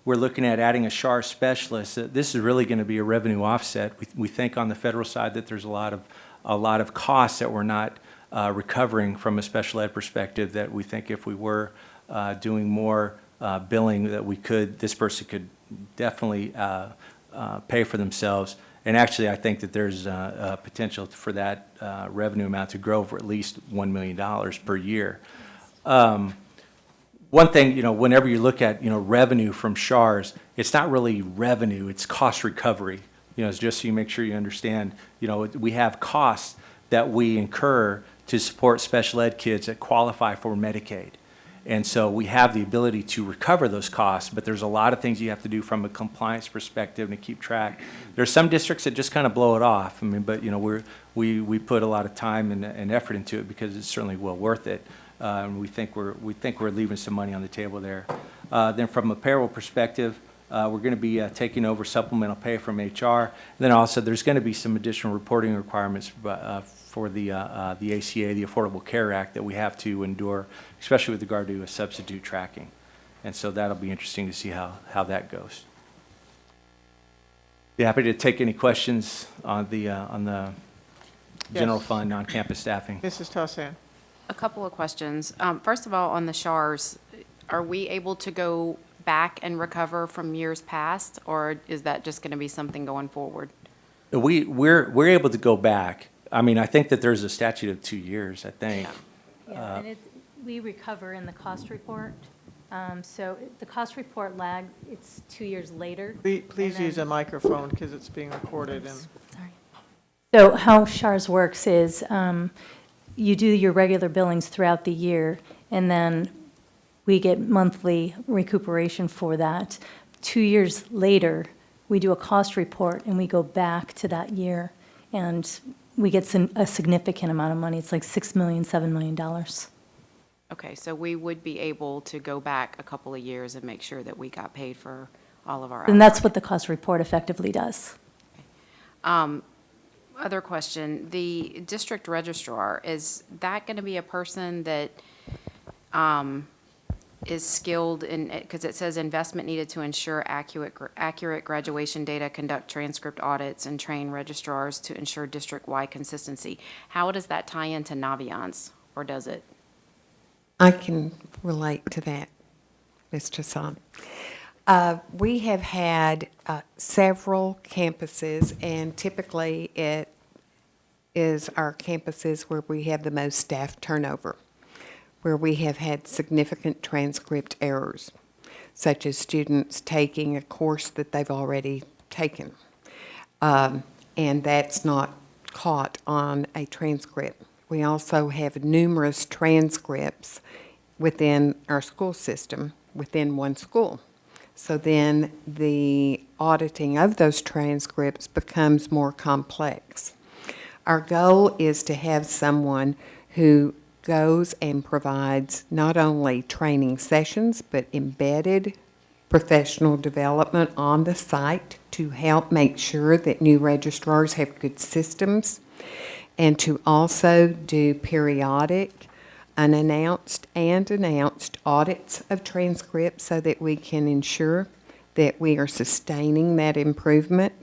Speaker 3: we're looking at adding a SHAR specialist. This is really going to be a revenue offset. We think on the federal side that there's a lot of costs that we're not recovering from a special ed perspective, that we think if we were doing more billing, that this person could definitely pay for themselves. And actually, I think that there's a potential for that revenue amount to grow for at least $1 million per year. One thing, whenever you look at, revenue from SHARs, it's not really revenue, it's cost recovery. It's just so you make sure you understand, we have costs that we incur to support special ed kids that qualify for Medicaid. And so we have the ability to recover those costs, but there's a lot of things you have to do from a compliance perspective and to keep track. There's some districts that just kind of blow it off. But we put a lot of time and effort into it because it's certainly well worth it. And we think we're leaving some money on the table there. Then from a payroll perspective, we're going to be taking over supplemental pay from HR. And then also there's going to be some additional reporting requirements for the ACA, the Affordable Care Act, that we have to endure, especially with regard to substitute tracking. And so that'll be interesting to see how that goes. Be happy to take any questions on the general
Speaker 1: Yes.
Speaker 3: fund on-campus staffing.
Speaker 1: Mrs. Tosan.
Speaker 6: A couple of questions. First of all, on the SHARs, are we able to go back and recover from years past, or is that just going to be something going forward?
Speaker 3: We're able to go back. I think that there's a statute of 2 years, I think.
Speaker 7: Yeah, and we recover in the cost report. So the cost report lag, it's 2 years later.
Speaker 1: Please
Speaker 7: And
Speaker 1: use a
Speaker 7: then-
Speaker 1: microphone because it's being recorded and.
Speaker 7: Sorry. So how SHARS works is you do your regular billings throughout the year, and then we get monthly recuperation for that. 2 years later, we do a cost report, and we go back to that year, and we get a significant amount of money. It's like $6 million, $7 million.
Speaker 6: Okay, so we would be able to go back a couple of years and make sure that we got paid for all of our.
Speaker 7: And that's what the cost report effectively does.
Speaker 6: Other question, the district registrar, is that going to be a person that is skilled in, because it says investment needed to ensure accurate graduation data, conduct transcript audits, and train registrars to ensure district-wide consistency. How does that tie into Naviance, or does it?
Speaker 8: I can relate to that, Ms. Chassan. We have had several campuses, and typically it is our campuses where we have the most staff turnover, where we have had significant transcript errors, such as students taking a course that they've already taken, and that's not caught on a transcript. We also have numerous transcripts within our school system, within one school. So then the auditing of those transcripts becomes more complex. Our goal is to have someone who goes and provides not only training sessions, but embedded professional development on the site to help make sure that new registrars have good systems, and to also do periodic, unannounced and announced audits of transcripts so that we can ensure that we are sustaining that improvement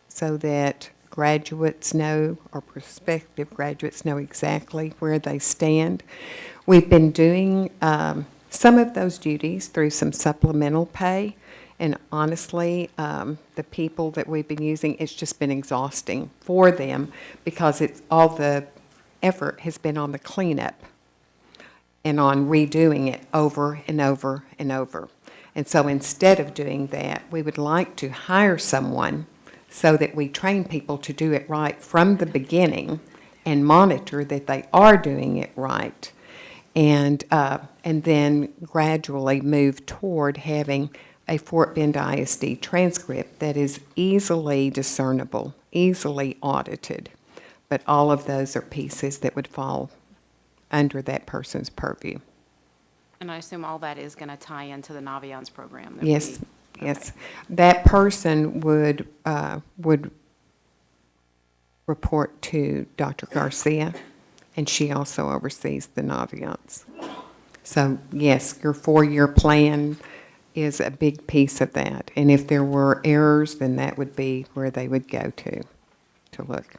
Speaker 8: so that graduates know, or prospective graduates know exactly where they stand. We've been doing some of those duties through some supplemental pay, and honestly, the people that we've been using, it's just been exhausting for them because it's all the effort has been on the cleanup and on redoing it over and over and over. And so instead of doing that, we would like to hire someone so that we train people to do it right from the beginning and monitor that they are doing it right, and then gradually move toward having a Fort Bend ISD transcript that is easily discernible, easily audited. But all of those are pieces that would fall under that person's purview.
Speaker 6: And I assume all that is going to tie into the Naviance program? that
Speaker 8: Yes,
Speaker 6: we-
Speaker 8: yes. That person would report to Dr. Garcia, and she also oversees the Naviance. So yes, your 4-year plan is a big piece of that. And if there were errors, then that would be where they would go to look.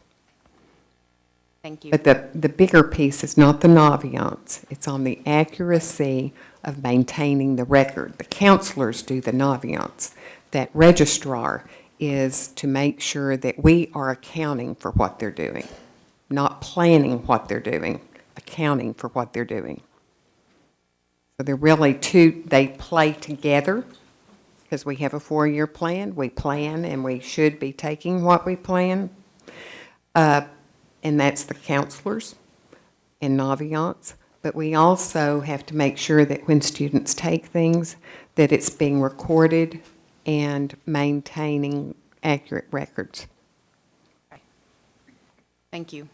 Speaker 6: Thank you.
Speaker 8: But the bigger piece is not the Naviance. It's on the accuracy of maintaining the record. The counselors do the Naviance. That registrar is to make sure that we are accounting for what they're doing, not planning what they're doing, accounting for what they're doing. So they're really they play together because we have a 4-year plan. We plan, and we should be taking what we plan. And that's the counselors and Naviance. But we also have to make sure that when students take things, that it's being recorded and maintaining accurate records.
Speaker 6: Thank you.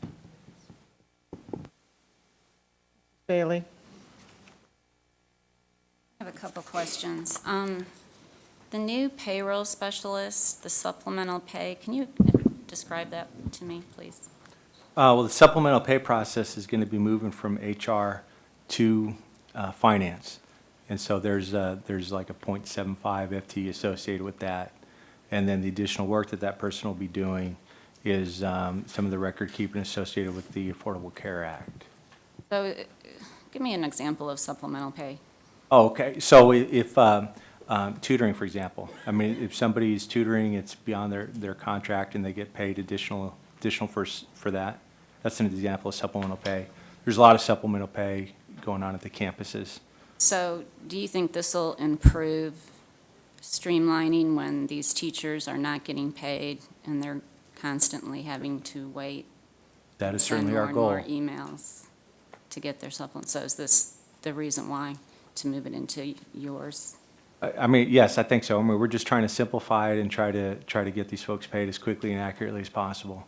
Speaker 1: Bailey?
Speaker 9: I have a couple questions. The new payroll specialist, the supplemental pay, can you describe that to me, please?
Speaker 3: Well, the supplemental pay process is going to be moving from HR to finance. And so there's like a 0.75 FTE associated with that. And then the additional work that person will be doing is some of the record keeping associated with the Affordable Care Act.
Speaker 9: So give me an example of supplemental pay.
Speaker 3: Oh, okay. So if tutoring, for example, I mean, if somebody's tutoring, it's beyond their contract and they get paid additional for that. That's an example of supplemental pay. There's a lot of supplemental pay going on at the campuses.
Speaker 9: So do you think this will improve streamlining when these teachers are not getting paid and they're constantly having to wait?
Speaker 3: That is
Speaker 9: Send
Speaker 3: certainly our
Speaker 9: more
Speaker 3: goal.
Speaker 9: and more emails to get their supplements. So is this the reason why, to move it into yours?
Speaker 3: I mean, yes, I think so. I mean, we're just trying to simplify it and try to get these folks paid as quickly and accurately as possible.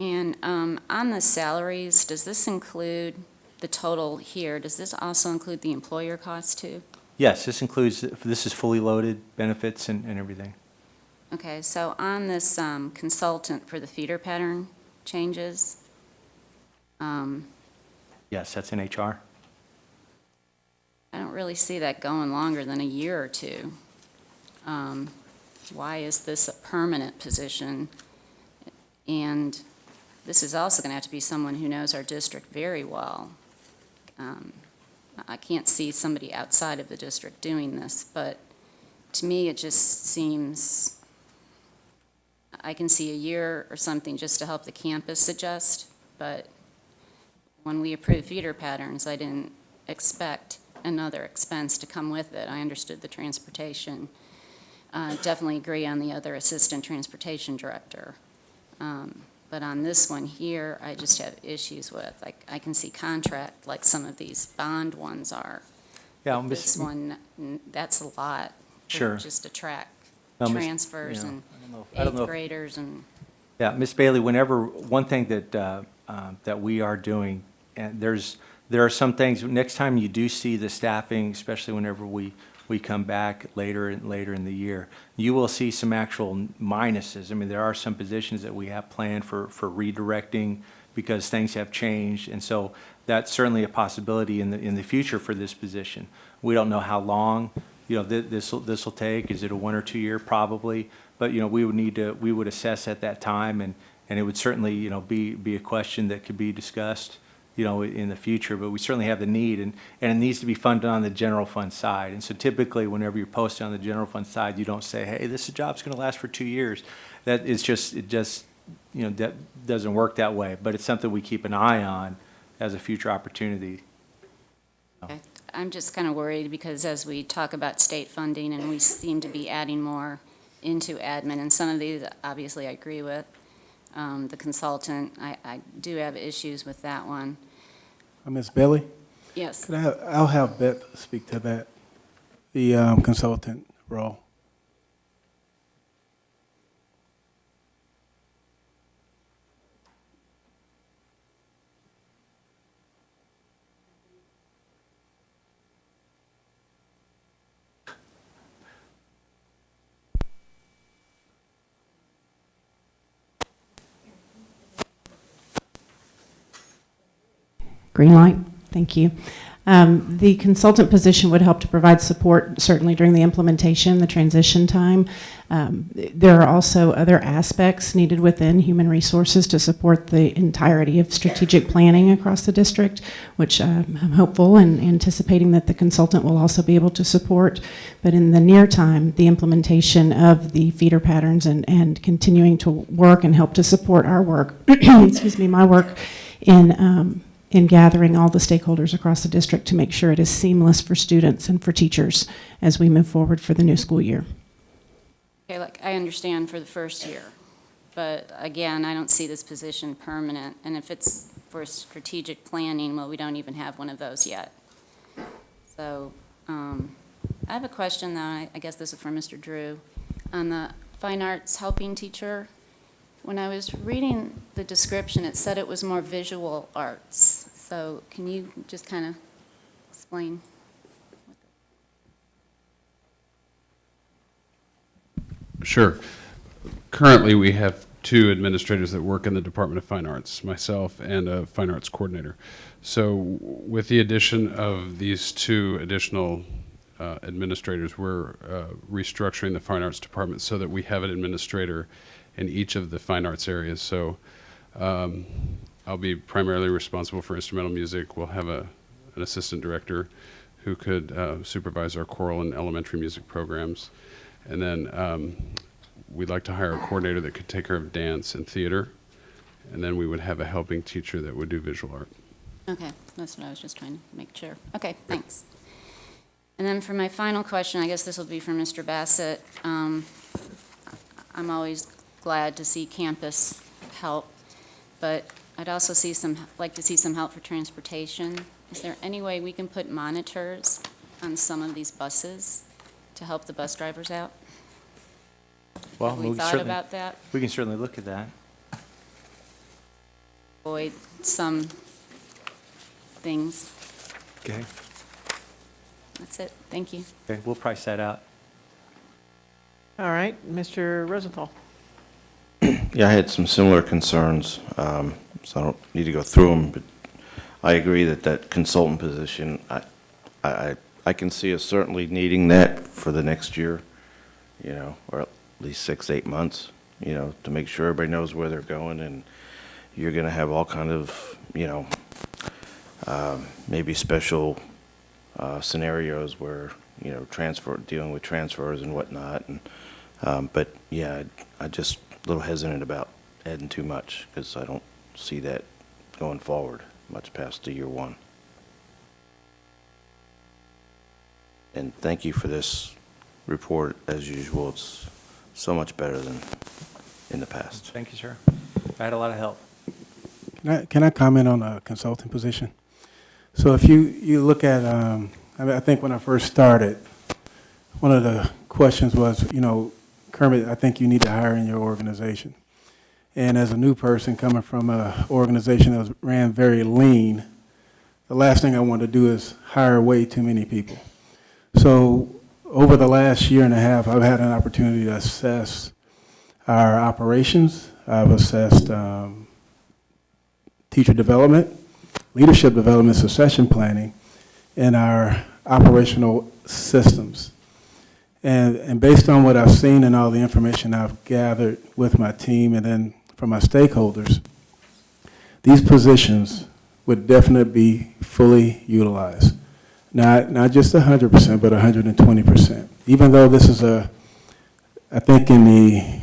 Speaker 9: And on the salaries, does this include the total here? Does this also include the employer costs too?
Speaker 3: Yes, this includes, this is fully loaded benefits and everything.
Speaker 9: Okay, so on this consultant for the feeder pattern changes,
Speaker 3: Yes, that's in HR.
Speaker 9: I don't really see that going longer than a year or two. Why is this a permanent position? And this is also going to have to be someone who knows our district very well. I can't see somebody outside of the district doing this, but to me, it just seems, I can see a year or something just to help the campus adjust, but when we approved feeder patterns, I didn't expect another expense to come with it. I understood the transportation. Definitely agree on the other assistant transportation director. But on this one here, I just have issues with. I can see contract like some of these bond ones are.
Speaker 3: Yeah,
Speaker 9: But this one, that's a lot. for
Speaker 3: Sure.
Speaker 9: Just to track
Speaker 3: No, Miss-
Speaker 9: transfers
Speaker 3: yeah,
Speaker 9: and
Speaker 3: I don't know
Speaker 9: eighth
Speaker 3: if-
Speaker 9: graders and.
Speaker 3: Yeah, Ms. Bailey, one thing that we are doing, and there are some things, next time you do see the staffing, especially whenever we come back later in the year, you will see some actual minuses. I mean, there are some positions that we have planned for redirecting because things have changed, and so that's certainly a possibility in the future for this position. We don't know how long, this will take. Is it a 1 or 2 year? Probably. But, we would assess at that time, and it would certainly, be a question that could be discussed, in the future. But we certainly have the need, and it needs to be funded on the general fund side. And so typically, whenever you're posted on the general fund side, you don't say, hey, this job's going to last for 2 years. That that doesn't work that way. But it's something we keep an eye on as a future opportunity.
Speaker 9: Okay. I'm just kind of worried because as we talk about state funding and we seem to be adding more into admin, and some of these, obviously, I agree with. The consultant, I do have issues with that one.
Speaker 10: Ms. Bailey,
Speaker 9: Yes.
Speaker 10: I'll have Beth speak to that, the consultant role.
Speaker 11: Green light, thank you. The consultant position would help to provide support, certainly during the implementation, the transition time. There are also other aspects needed within human resources to support the entirety of strategic planning across the district, which I'm hopeful and anticipating that the consultant will also be able to support. But in the near time, the implementation of the feeder patterns and continuing to work and help to support our work, excuse me, my work in gathering all the stakeholders across the district to make sure it is seamless for students and for teachers as we move forward for the new school year.
Speaker 9: Okay, I understand for the first year, but again, I don't see this position permanent. And if it's for strategic planning, well, we don't even have one of those yet. So I have a question, though. I guess this is for Mr. Drew. On the fine arts helping teacher, when I was reading the description, it said it was more visual arts. So can you just kind of explain?
Speaker 12: Sure. Currently, we have 2 administrators that work in the Department of Fine Arts, myself and a fine arts coordinator. So with the addition of these 2 additional administrators, we're restructuring the fine arts department so that we have an administrator in each of the fine arts areas. So I'll be primarily responsible for instrumental music. We'll have an assistant director who could supervise our choral and elementary music programs. And then we'd like to hire a coordinator that could take care of dance and theater. And then we would have a helping teacher that would do visual art.
Speaker 9: Okay, that's what I was just trying to make sure. Okay, thanks. And then for my final question, I guess this will be for Mr. Bassett. I'm always glad to see campus help, but I'd also like to see some help for transportation. Is there any way we can put monitors on some of these buses to help the bus drivers out?
Speaker 3: Well,
Speaker 9: Have we thought
Speaker 3: certainly-
Speaker 9: about that?
Speaker 3: We can certainly look at that.
Speaker 9: Avoid some things.
Speaker 3: Okay.
Speaker 9: That's it. Thank you.
Speaker 3: Okay, we'll price that out.
Speaker 1: All right, Mr. Rosenthal.
Speaker 13: Yeah, I had some similar concerns, so I don't need to go through them, but I agree that that consultant position, I can see us certainly needing that for the next year, you know, or at least 6, 8 months, you know, to make sure everybody knows where they're going, and you're going to have all kind of, you know, maybe special scenarios where, you know, dealing with transfers and whatnot, and but yeah, I just a little hesitant about adding too much because I don't see that going forward much past the year one. And thank you for this report. As usual, it's so much better than in the past.
Speaker 3: Thank you, sir. I had a lot of help.
Speaker 10: Can I comment on a consulting position? So if you look at, I think when I first started, one of the questions was, you know, Kermit, I think you need to hire in your organization. And as a new person coming from an organization that ran very lean, the last thing I want to do is hire way too many people. So over the last year and a half, I've had an opportunity to assess our operations. I've assessed teacher development, leadership development, succession planning, and our operational systems. And based on what I've seen and all the information I've gathered with my team and then from my stakeholders, these positions would definitely be fully utilized. Not just 100%, but 120%. Even though this is I think in the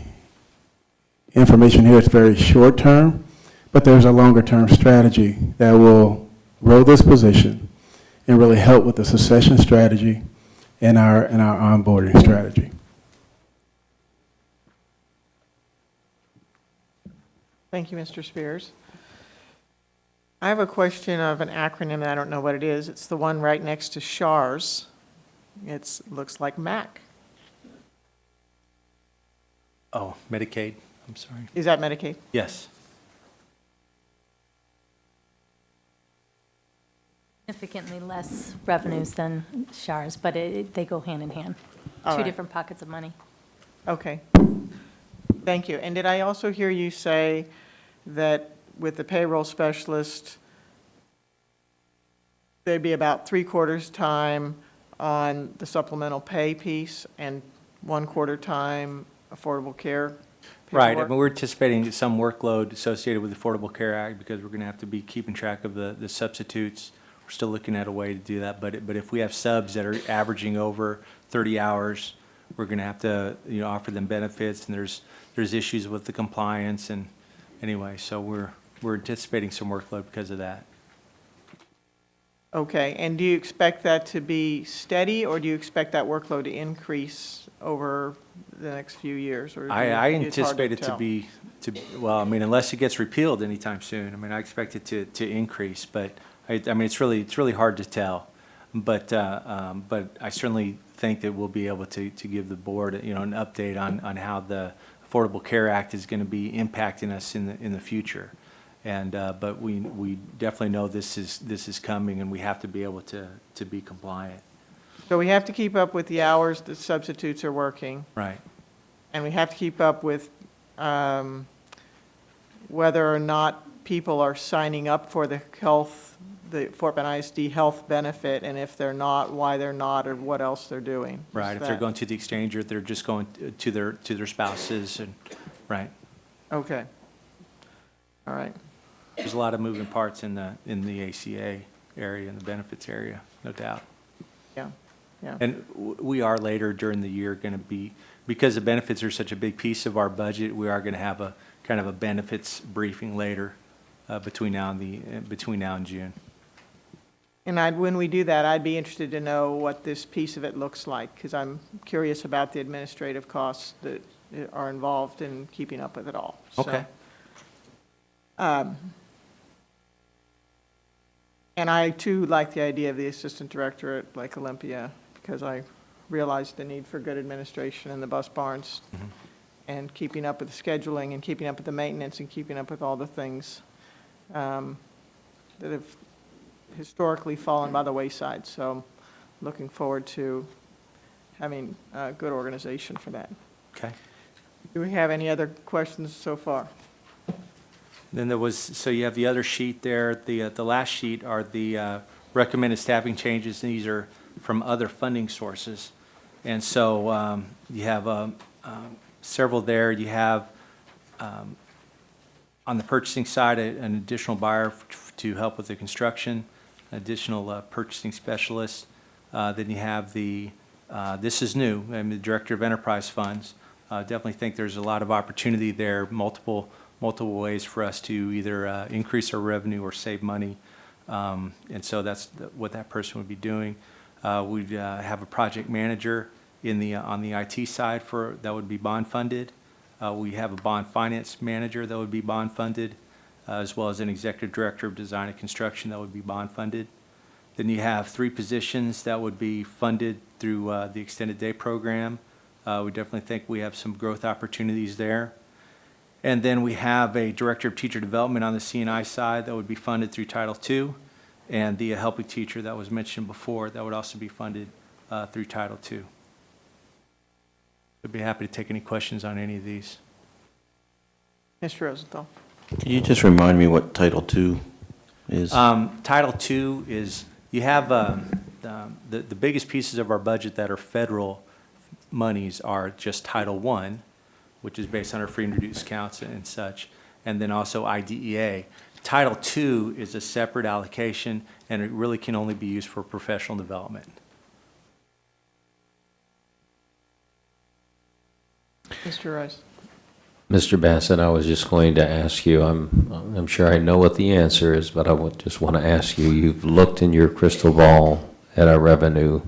Speaker 10: information here, it's very short term, but there's a longer term strategy that will grow this position and really help with the succession strategy and our onboarding strategy.
Speaker 1: Thank you, Mr. Spears. I have a question of an acronym, and I don't know what it is. It's the one right next to SHARS. It looks like MAC.
Speaker 3: Oh, Medicaid, I'm sorry.
Speaker 1: Is that Medicaid?
Speaker 3: Yes.
Speaker 7: Significantly less revenues than SHARS, but they go hand in hand.
Speaker 1: All
Speaker 7: Two
Speaker 1: right.
Speaker 7: different pockets of money.
Speaker 1: Okay. Thank you. And did I also hear you say that with the payroll specialist, there'd be about 3/4 time on the supplemental pay piece and 1/4 time affordable care
Speaker 3: Right, I
Speaker 1: paperwork?
Speaker 3: mean, we're anticipating some workload associated with the Affordable Care Act because we're going to have to be keeping track of the substitutes. We're still looking at a way to do that, but if we have subs that are averaging over 30 hours, we're going to have to, you know, offer them benefits, and there's issues with the compliance, and anyway, so we're anticipating some workload because of that.
Speaker 1: Okay, and do you expect that to be steady, or do you expect that workload to increase over the next few years? Or do
Speaker 3: I
Speaker 1: you- it's hard
Speaker 3: anticipate it to
Speaker 1: tell?
Speaker 3: be, well, I mean, unless it gets repealed anytime soon, I mean, I expect it to increase, but I mean, it's really hard to tell. But I certainly think that we'll be able to give the board, you know, an update on how the Affordable Care Act is going to be impacting us in the future. And, but we definitely know this is coming, and we have to be able to be compliant.
Speaker 1: So we have to keep up with the hours that substitutes are working,
Speaker 3: Right.
Speaker 1: and we have to keep up with whether or not people are signing up for the Fort Bend ISD health benefit, and if they're not, why they're not, or what else they're doing.
Speaker 3: Right, if they're
Speaker 1: That-
Speaker 3: going to the exchange, or if they're just going to their spouses, and, right.
Speaker 1: Okay. All right.
Speaker 3: There's a lot of moving parts in the ACA area, in the benefits area, no doubt.
Speaker 1: Yeah, yeah.
Speaker 3: And we are later during the year going to be, because the benefits are such a big piece of our budget, we are going to have a kind of a benefits briefing later between now and June.
Speaker 1: And when we do that, I'd be interested to know what this piece of it looks like, because I'm curious about the administrative costs that are involved in keeping up with it all. So,
Speaker 3: Okay.
Speaker 1: And I, too, like the idea of the assistant director at Lake Olympia, because I realize the need for good administration in the bus barns, and keeping up with the scheduling, and keeping up with the maintenance, and keeping up with all the things that have historically fallen by the wayside. So looking forward to having a good organization for that.
Speaker 3: Okay.
Speaker 1: Do we have any other questions so far?
Speaker 3: Then there was, so you have the other sheet there. The last sheet are the recommended staffing changes. And these are from other funding sources. And so you have several there. You have, on the purchasing side, an additional buyer to help with the construction, additional purchasing specialist. Then you have this is new, I'm the Director of Enterprise Funds. Definitely think there's a lot of opportunity there, multiple ways for us to either increase our revenue or save money. And so that's what that person would be doing. We'd have a project manager on the IT side that would be bond funded. We have a bond finance manager that would be bond funded, as well as an executive director of design and construction that would be bond funded. Then you have 3 positions that would be funded through the extended day program. We definitely think we have some growth opportunities there. And then we have a director of teacher development on the C&I side that would be funded through Title II, and the helping teacher that was mentioned before that would also be funded through Title II. I'd be happy to take any questions on any of these.
Speaker 1: Mr. Rosenthal?
Speaker 13: Can you just remind me what Title II is?
Speaker 3: Title II is, you have the biggest pieces of our budget that are federal monies are just Title I, which is based on our free and reduced accounts and such, and then also IDEA. Title II is a separate allocation, and it really can only be used for professional development.
Speaker 1: Mr. Rice?
Speaker 4: Mr. Bassett, I was just going to ask you, I'm sure I know what the answer is, but I just want to ask you, you've looked in your crystal ball at our revenue,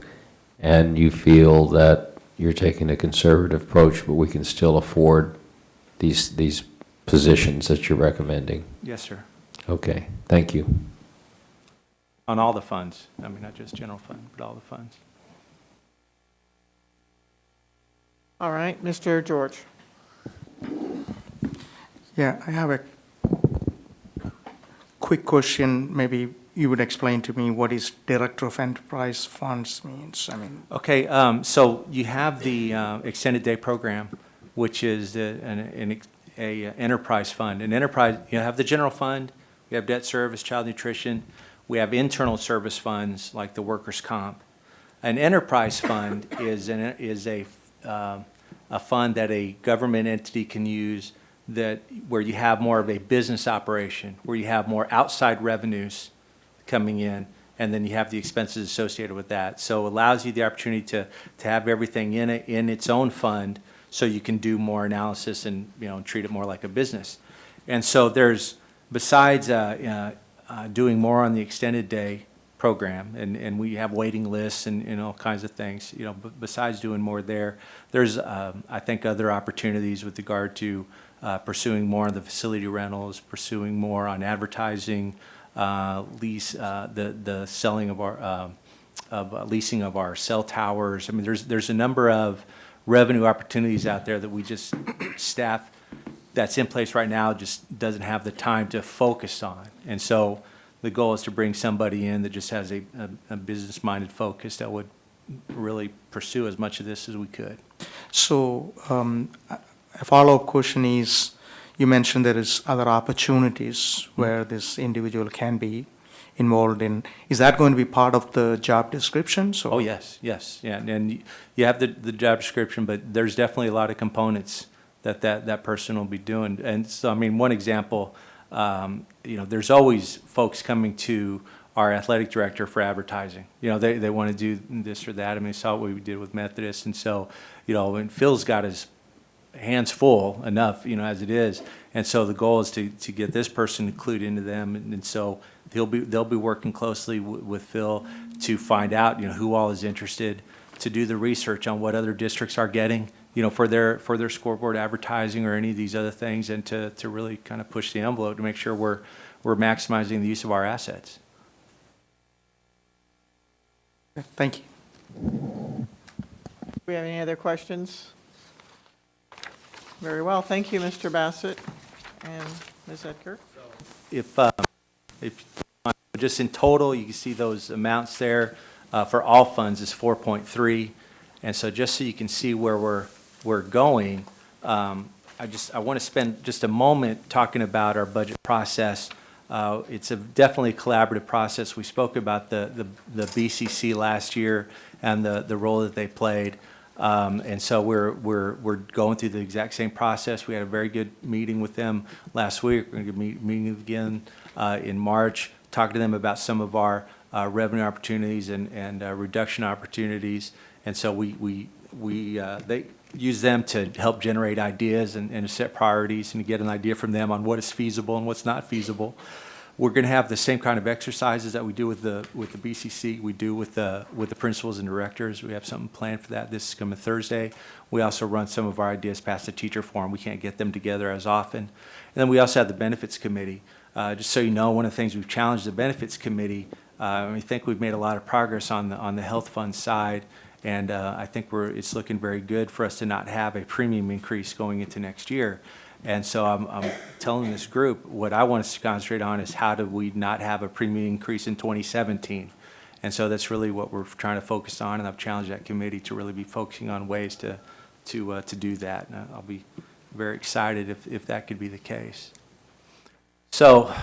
Speaker 4: and you feel that you're taking a conservative approach, but we can still afford these positions that you're recommending?
Speaker 3: Yes, sir.
Speaker 4: Okay, thank you.
Speaker 3: On all the funds. I mean, not just general fund, but all the funds.
Speaker 1: All right, Mr. George?
Speaker 14: Yeah, I have a quick question. Maybe you would explain to me what is Director of Enterprise Funds means. I mean,
Speaker 3: Okay, so you have the extended day program, which is an enterprise fund. An enterprise, you have the general fund, we have debt service, child nutrition, we have internal service funds like the workers' comp. An enterprise fund is a fund that a government entity can use where you have more of a business operation, where you have more outside revenues coming in, and then you have the expenses associated with that. So it allows you the opportunity to have everything in its own fund, so you can do more analysis and treat it more like a business. And so there's, besides doing more on the extended day program, and we have waiting lists and all kinds of things, but besides doing more there's I think other opportunities with regard to pursuing more on the facility rentals, pursuing more on advertising, lease, the selling of our leasing of our cell towers. I mean, there's a number of revenue opportunities out there that we just staff that's in place right now just doesn't have the time to focus on. And so the goal is to bring somebody in that just has a business-minded focus that would really pursue as much of this as we could.
Speaker 14: so a follow-up question is, you mentioned there is other opportunities where this individual can be involved in. Is that going to be part of the job description? So,
Speaker 3: Oh, yes, yeah, and you have the job description, but there's definitely a lot of components that person will be doing. And so, I mean, one example, there's always folks coming to our athletic director for advertising. They want to do this or that. I mean, they saw what we did with Methodist, and so, and Phil's got his hands full enough, as it is, And so the goal is to get this person included into them, and so they'll be working closely with Phil to find out, who all is interested, to do the research on what other districts are getting, for their scoreboard advertising or any of these other things, and to really kind of push the envelope to make sure we're maximizing the use of our assets.
Speaker 14: Thank you.
Speaker 1: Do we have any other questions? Very well, thank you, Mr. Bassett and Ms. Edgar.
Speaker 3: If just in total, you can see those amounts there, for all funds is 4.3. And so just so you can see where we're going, I want to spend just a moment talking about our budget process. It's definitely a collaborative process. We spoke about the BCC last year and the role that they played. And so we're going through the exact same process. We had a very good meeting with them last week. We're going to be meeting again in March, talking to them about some of our revenue opportunities and reduction opportunities. And so they use them to help generate ideas and set priorities and to get an idea from them on what is feasible and what's not feasible. We're going to have the same kind of exercises that we do with the BCC. We do with the principals and directors. We have something planned for that this coming Thursday. We also run some of our ideas past the teacher forum. We can't get them together as often. And then we also have the benefits committee. Just so you know, one of the things we've challenged the benefits committee, I think we've made a lot of progress on the health fund side, and I think it's looking very good for us to not have a premium increase going into next year. And so I'm telling this group, what I want us to concentrate on is how do we not have a premium increase in 2017. And so that's really what we're trying to focus on, and I've challenged that committee to really be focusing on ways to do that. And I'll be very excited if that could be the case. So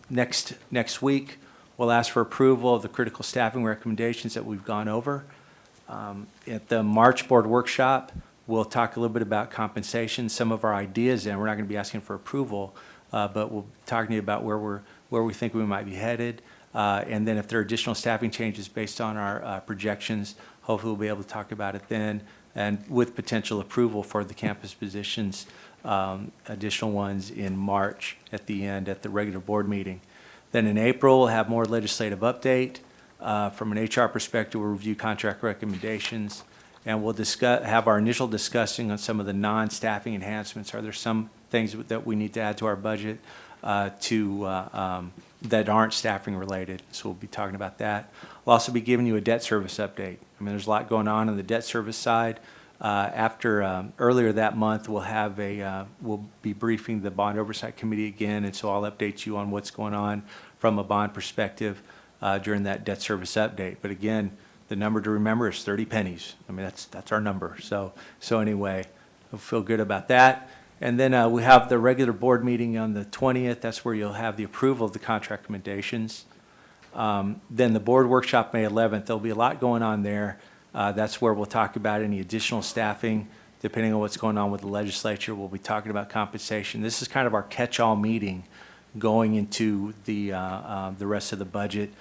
Speaker 3: next week, we'll ask for approval of the critical staffing recommendations that we've gone over. At the March board workshop, we'll talk a little bit about compensation, some of our ideas, and we're not going to be asking for approval, but we'll talk to you about where we think we might be headed. And then if there are additional staffing changes based on our projections, hopefully we'll be able to talk about it then, and with potential approval for the campus positions, additional ones in March at the end at the regular board meeting. Then in April, we'll have more legislative update. From an HR perspective, we'll review contract recommendations, and we'll have our initial discussion on some of the non-staffing enhancements. Are there some things that we need to add to our budget that aren't staffing related? So we'll be talking about that. We'll also be giving you a debt service update. I mean, there's a lot going on the debt service side. Earlier that month, we'll be briefing the Bond Oversight Committee again, and so I'll update you on what's going on from a bond perspective during that debt service update. But again, the number to remember is 30 pennies. I mean, that's our number. So anyway, I feel good about that. And then we have the regular board meeting on the 20th. That's where you'll have the approval of the contract recommendations. Then the board workshop, May 11th. There'll be a lot going on there. That's where we'll talk about any additional staffing, depending on what's going on with the legislature. We'll be talking about compensation. This is kind of our catch-all meeting going into the rest of the budget.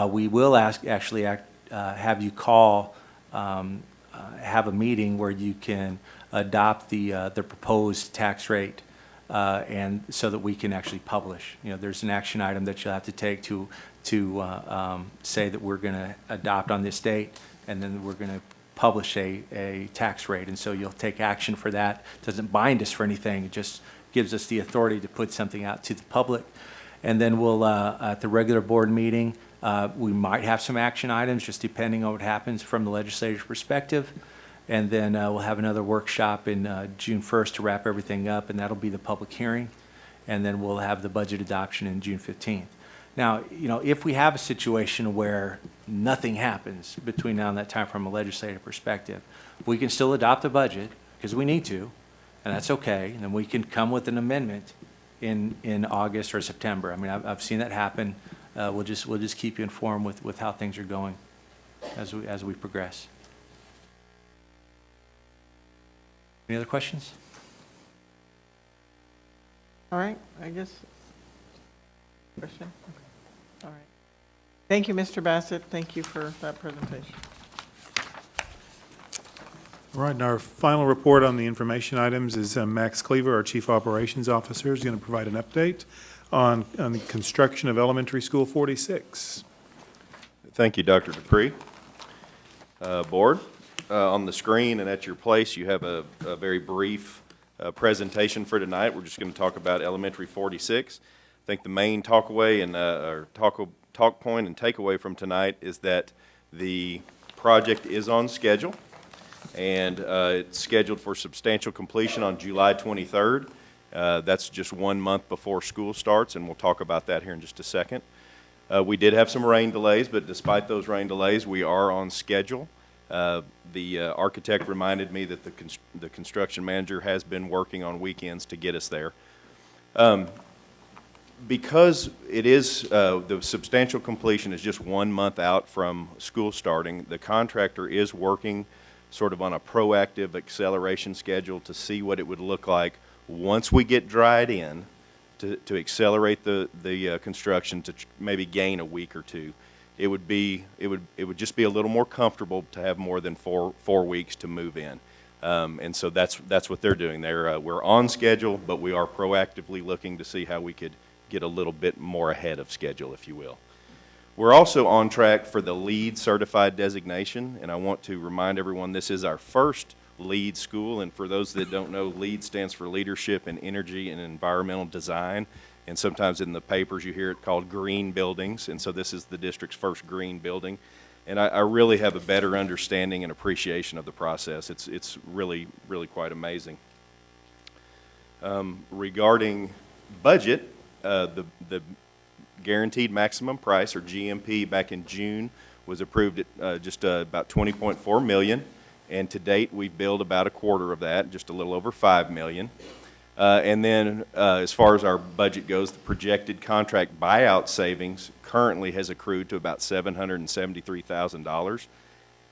Speaker 3: We will have you call, have a meeting where you can adopt the proposed tax rate, and so that we can actually publish. There's an action item that you'll have to take to say that we're going to adopt on this date, and then we're going to publish a tax rate. And so you'll take action for that. It doesn't bind us for anything. It just gives us the authority to put something out to the public. And then we'll, at the regular board meeting, we might have some action items, just depending on what happens from the legislature's perspective. And then we'll have another workshop in June 1st to wrap everything up, and that'll be the public hearing. And then we'll have the budget adoption in June 15th. Now, if we have a situation where nothing happens between now and that time from a legislative perspective, we can still adopt a budget, because we need to, and that's okay. And then we can come with an amendment in August or September. I mean, I've seen that happen. We'll just keep you informed with how things are going as we progress. Any other questions?
Speaker 1: All right, I guess. Question? Okay. All right. Thank you, Mr. Bassett. Thank you for that presentation.
Speaker 2: All right, and our final report on the information items is Max Cleaver, our Chief Operations Officer, is going to provide an update on the construction of Elementary School 46.
Speaker 15: Thank you, Dr. Dupree. Board, on the screen and at your place, you have a very brief presentation for tonight. We're just going to talk about Elementary 46. I think the main talk point and takeaway from tonight is that the project is on schedule, and it's scheduled for substantial completion on July 23rd. That's just 1 month before school starts, and we'll talk about that here in just a second. We did have some rain delays, but despite those rain delays, we are on schedule. The architect reminded me that the construction manager has been working on weekends to get us there. Because it is, the substantial completion is just 1 month out from school starting, the contractor is working sort of on a proactive acceleration schedule to see what it would look like once we get dried in, to accelerate the construction to maybe gain a week or two. It would just be a little more comfortable to have more than four weeks to move in. And so that's what they're doing. We're on schedule, but we are proactively looking to see how we could get a little bit more ahead of schedule, if you will. We're also on track for the LEED certified designation, and I want to remind everyone this is our first LEED school, and for those that don't know, LEED stands for Leadership in Energy and Environmental Design, and sometimes in the papers you hear it called green buildings, and so this is the district's first green building. And I really have a better understanding and appreciation of the process. It's really, really quite amazing. Regarding budget, the guaranteed maximum price, or GMP, back in June was approved at just about $20.4 million, and to date we've billed about a quarter of that, just a little over $5 million. And then as far as our budget goes, the projected contract buyout savings currently has accrued to about $773,000.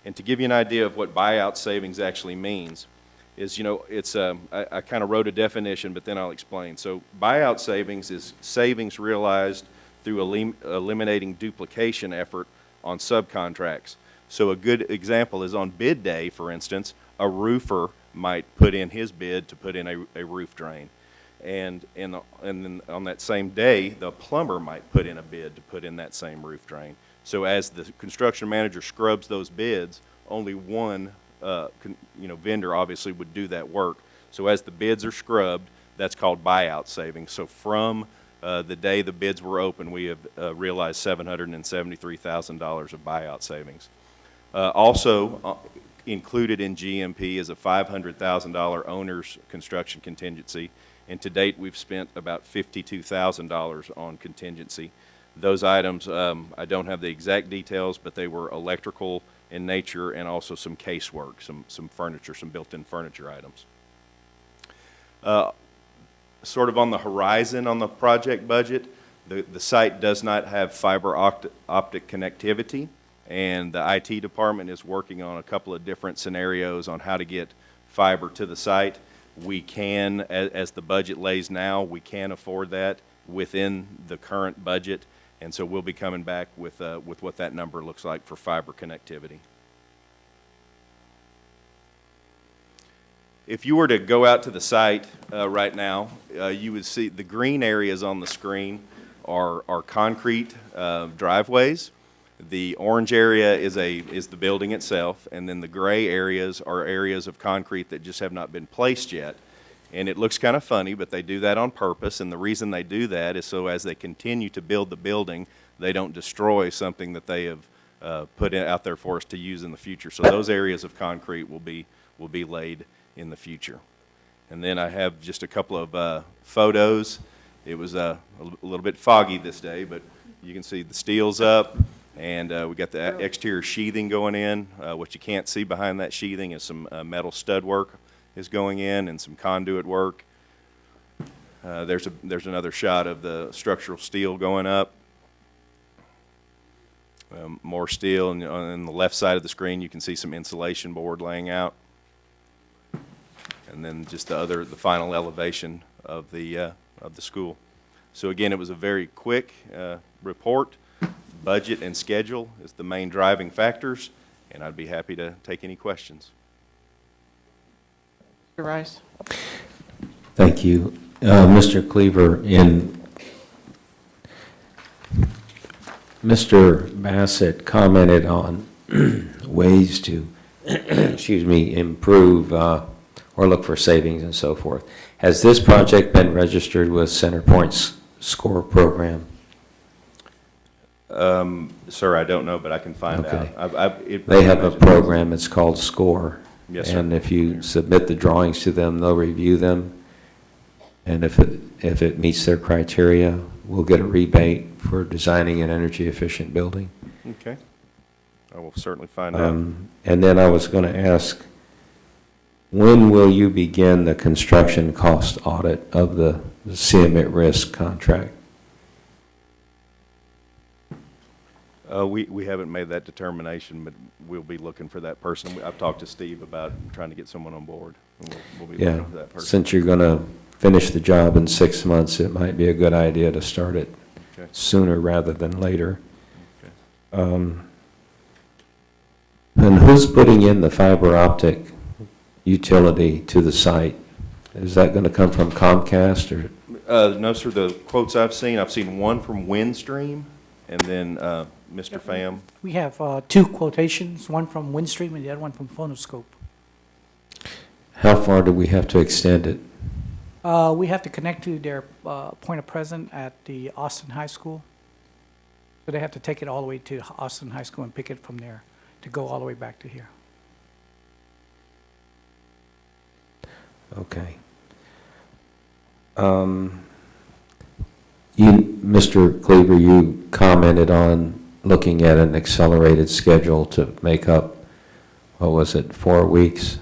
Speaker 15: And to give you an idea of what buyout savings actually means, is, it's, I kind of wrote a definition, but then I'll explain. So buyout savings is savings realized through eliminating duplication effort on subcontracts. So a good example is on bid day, for instance, a roofer might put in his bid to put in a roof drain. And then on that same day, the plumber might put in a bid to put in that same roof drain. So as the construction manager scrubs those bids, only one vendor obviously would do that work. So as the bids are scrubbed, that's called buyout savings. So from the day the bids were open, we have realized $773,000 of buyout savings. Also included in GMP is a $500,000 owner's construction contingency, and to date we've spent about $52,000 on contingency. Those items, I don't have the exact details, but they were electrical in nature and also some casework, some furniture, some built-in furniture items. Sort of on the horizon on the project budget, the site does not have fiber optic connectivity, and the IT department is working on a couple of different scenarios on how to get fiber to the site. We can, as the budget lays now, we can afford that within the current budget, and so we'll be coming back with what that number looks like for fiber connectivity. If you were to go out to the site right now, you would see the green areas on the screen are concrete driveways. The orange area is the building itself, and then the gray areas are areas of concrete that just have not been placed yet. And it looks kind of funny, but they do that on purpose, and the reason they do that is so as they continue to build the building, they don't destroy something that they have put out there for us to use in the future. So those areas of concrete will be laid in the future. And then I have just a couple of photos. It was a little bit foggy this day, but you can see the steel's up, and we got the exterior sheathing going in. What you can't see behind that sheathing is some metal stud work is going in and some conduit work. There's another shot of the structural steel going up. More steel, and on the left side of the screen you can see some insulation board laying out. And then just the final elevation of the school. So again, it was a very quick report. Budget and schedule is the main driving factors, and I'd be happy to take any questions.
Speaker 1: Mr. Rice?
Speaker 4: Thank you. Mr. Cleaver, Mr. Bassett commented on ways to, excuse me, improve or look for savings and so forth. Has this project been registered with CenterPoint's SCORE program?
Speaker 15: Sir, I don't know, but I can find
Speaker 4: Okay.
Speaker 15: out.
Speaker 4: They have a program, it's called SCORE.
Speaker 15: Yes, sir.
Speaker 4: And if you submit the drawings to them, they'll review them. And if it meets their criteria, we'll get a rebate for designing an energy-efficient building.
Speaker 15: Okay. I will certainly find out.
Speaker 4: And then I was going to ask, when will you begin the construction cost audit of the CM at risk contract?
Speaker 15: We haven't made that determination, but we'll be looking for that person. I've talked to Steve about trying to get someone on board. And we'll be
Speaker 4: Yeah,
Speaker 15: looking for that person.
Speaker 4: since you're going to finish the job in 6 months, it might be a good idea to start it
Speaker 15: Okay.
Speaker 4: sooner rather than later.
Speaker 15: Okay.
Speaker 4: And who's putting in the fiber optic utility to the site? Is that going to come from Comcast or?
Speaker 15: No, sir, the quotes I've seen one from Windstream, and then Mr. Pham.
Speaker 16: We have two quotations, one from Windstream and the other one from Phonoscope.
Speaker 4: How far do we have to extend it?
Speaker 16: We have to connect to their point of presence at the Austin High School. So they have to take it all the way to Austin High School and pick it from there to go all the way back to here.
Speaker 4: Okay. Mr. Cleaver, you commented on looking at an accelerated schedule to make up, what was it, 4 weeks?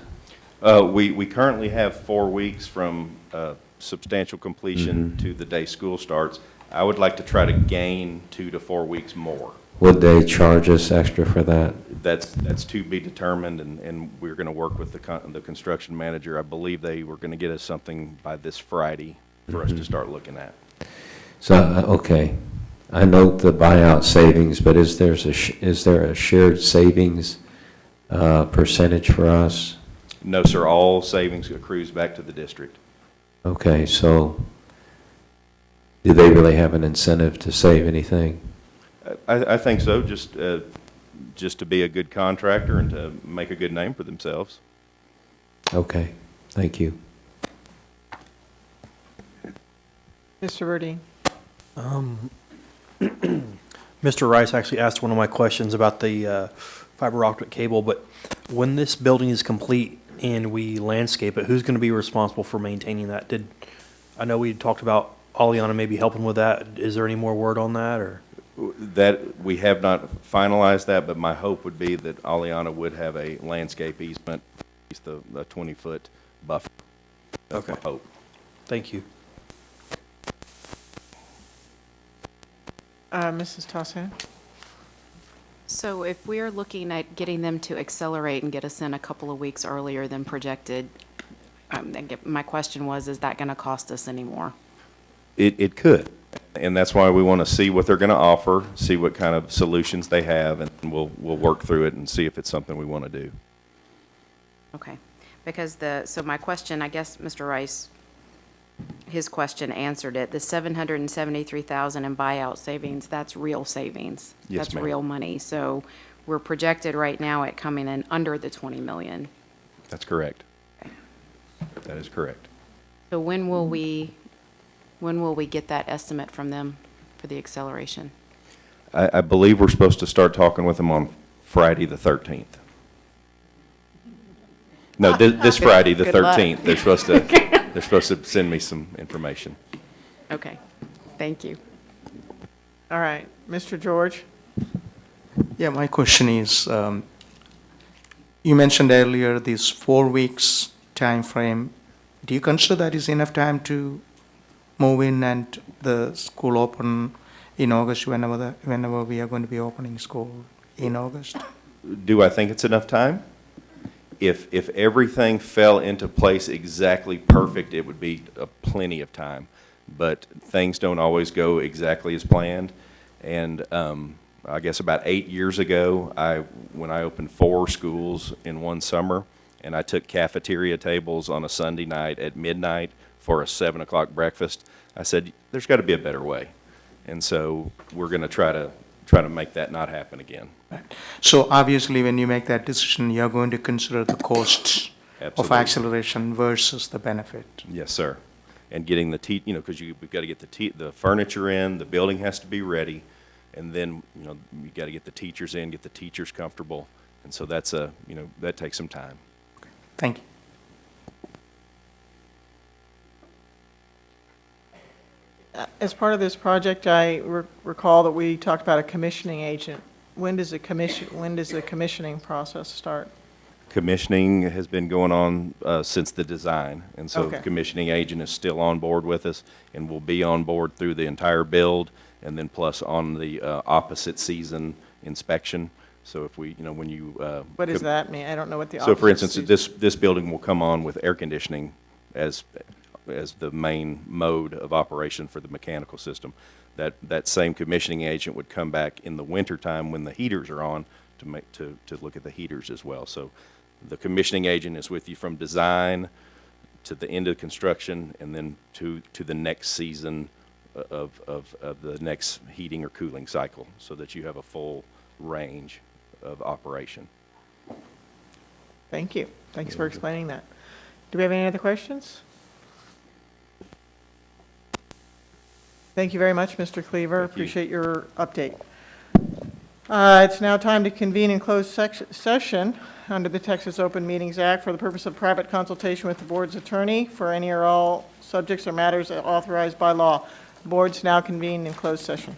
Speaker 15: We currently have 4 weeks from substantial completion to the day school starts. I would like to try to gain 2 to 4 weeks more.
Speaker 4: Would they charge us extra for that?
Speaker 15: That's to be determined, and we're going to work with the construction manager. I believe they were going to get us something by this Friday for us to start looking at.
Speaker 4: So, okay, I note the buyout savings, but is there a shared savings percentage for us?
Speaker 15: No, sir, all savings accrues back to the district.
Speaker 4: Okay, so do they really have an incentive to save anything?
Speaker 15: I think so, just to be a good contractor and to make a good name for themselves.
Speaker 4: Okay, thank you.
Speaker 1: Mr. Burdine?
Speaker 17: Mr. Rice actually asked one of my questions about the fiber optic cable, but when this building is complete and we landscape it, who's going to be responsible for maintaining that? I know we talked about Aliana maybe helping with that. Is there any more word on that, or?
Speaker 15: That, we have not finalized that, but my hope would be that Aliana would have a landscape easement, the 20-foot buffer. That's my hope.
Speaker 17: Thank you.
Speaker 1: Mrs. Tossan?
Speaker 6: So if we're looking at getting them to accelerate and get us in a couple of weeks earlier than projected, my question was, is that going to cost us any more?
Speaker 15: It could, and that's why we want to see what they're going to offer, see what kind of solutions they have, and we'll work through it and see if it's something we want to do.
Speaker 6: Okay, because so my question, I guess, Mr. Rice, his question answered it. The $773,000 in buyout savings, that's real savings.
Speaker 15: Yes,
Speaker 6: That's
Speaker 15: ma'am.
Speaker 6: real money. So we're projected right now at coming in under the 20 million.
Speaker 15: That's correct.
Speaker 6: Okay.
Speaker 15: That is correct.
Speaker 6: So when will we get that estimate from them for the acceleration?
Speaker 15: I believe we're supposed to start talking with them on Friday the 13th. No, this Friday the
Speaker 6: Good luck.
Speaker 15: 13th. They're supposed to send me some information.
Speaker 6: Okay, thank you.
Speaker 1: All right, Mr. George?
Speaker 14: Yeah, my question is, you mentioned earlier this 4 weeks time frame. Do you consider that is enough time to move in and the school open in August, whenever we are going to be opening school in August?
Speaker 15: Do I think it's enough time? If everything fell into place exactly perfect, it would be plenty of time. But things don't always go exactly as planned. And I guess about 8 years ago, when I opened 4 schools in one summer, and I took cafeteria tables on a Sunday night at midnight for a 7 o'clock breakfast, I said, there's got to be a better way. And so we're going to try to make that not happen again.
Speaker 14: So obviously, when you make that decision, you're going to consider the costs of
Speaker 15: Absolutely.
Speaker 14: acceleration versus the benefit.
Speaker 15: Yes, sir. And getting the because we've got to get the furniture in, the building has to be ready, and then, you got to get the teachers in, get the teachers comfortable. And so that's that takes some time.
Speaker 14: Thank you.
Speaker 1: As part of this project, I recall that we talked about a commissioning agent. When does the commissioning process start?
Speaker 15: Commissioning has been going on since the design, and so the
Speaker 1: Okay.
Speaker 15: commissioning agent is still on board with us and will be on board through the entire build, and then plus on the opposite season inspection. So if we, when you...
Speaker 1: What does that mean? I don't know what the
Speaker 15: So for
Speaker 1: opposite
Speaker 15: instance,
Speaker 1: season-
Speaker 15: this building will come on with air conditioning as the main mode of operation for the mechanical system. That same commissioning agent would come back in the wintertime when the heaters are on to look at the heaters as well. So the commissioning agent is with you from design to the end of construction and then to the next season of the next heating or cooling cycle, so that you have a full range of operation.
Speaker 1: Thank you. Thanks for explaining that. Do we have any other questions? Thank you very much, Mr. Cleaver.
Speaker 15: Thank you.
Speaker 1: Appreciate your update. It's now time to convene in closed session under the Texas Open Meetings Act for the purpose of private consultation with the board's attorney for any or all subjects or matters authorized by law. Board's now convened in closed session.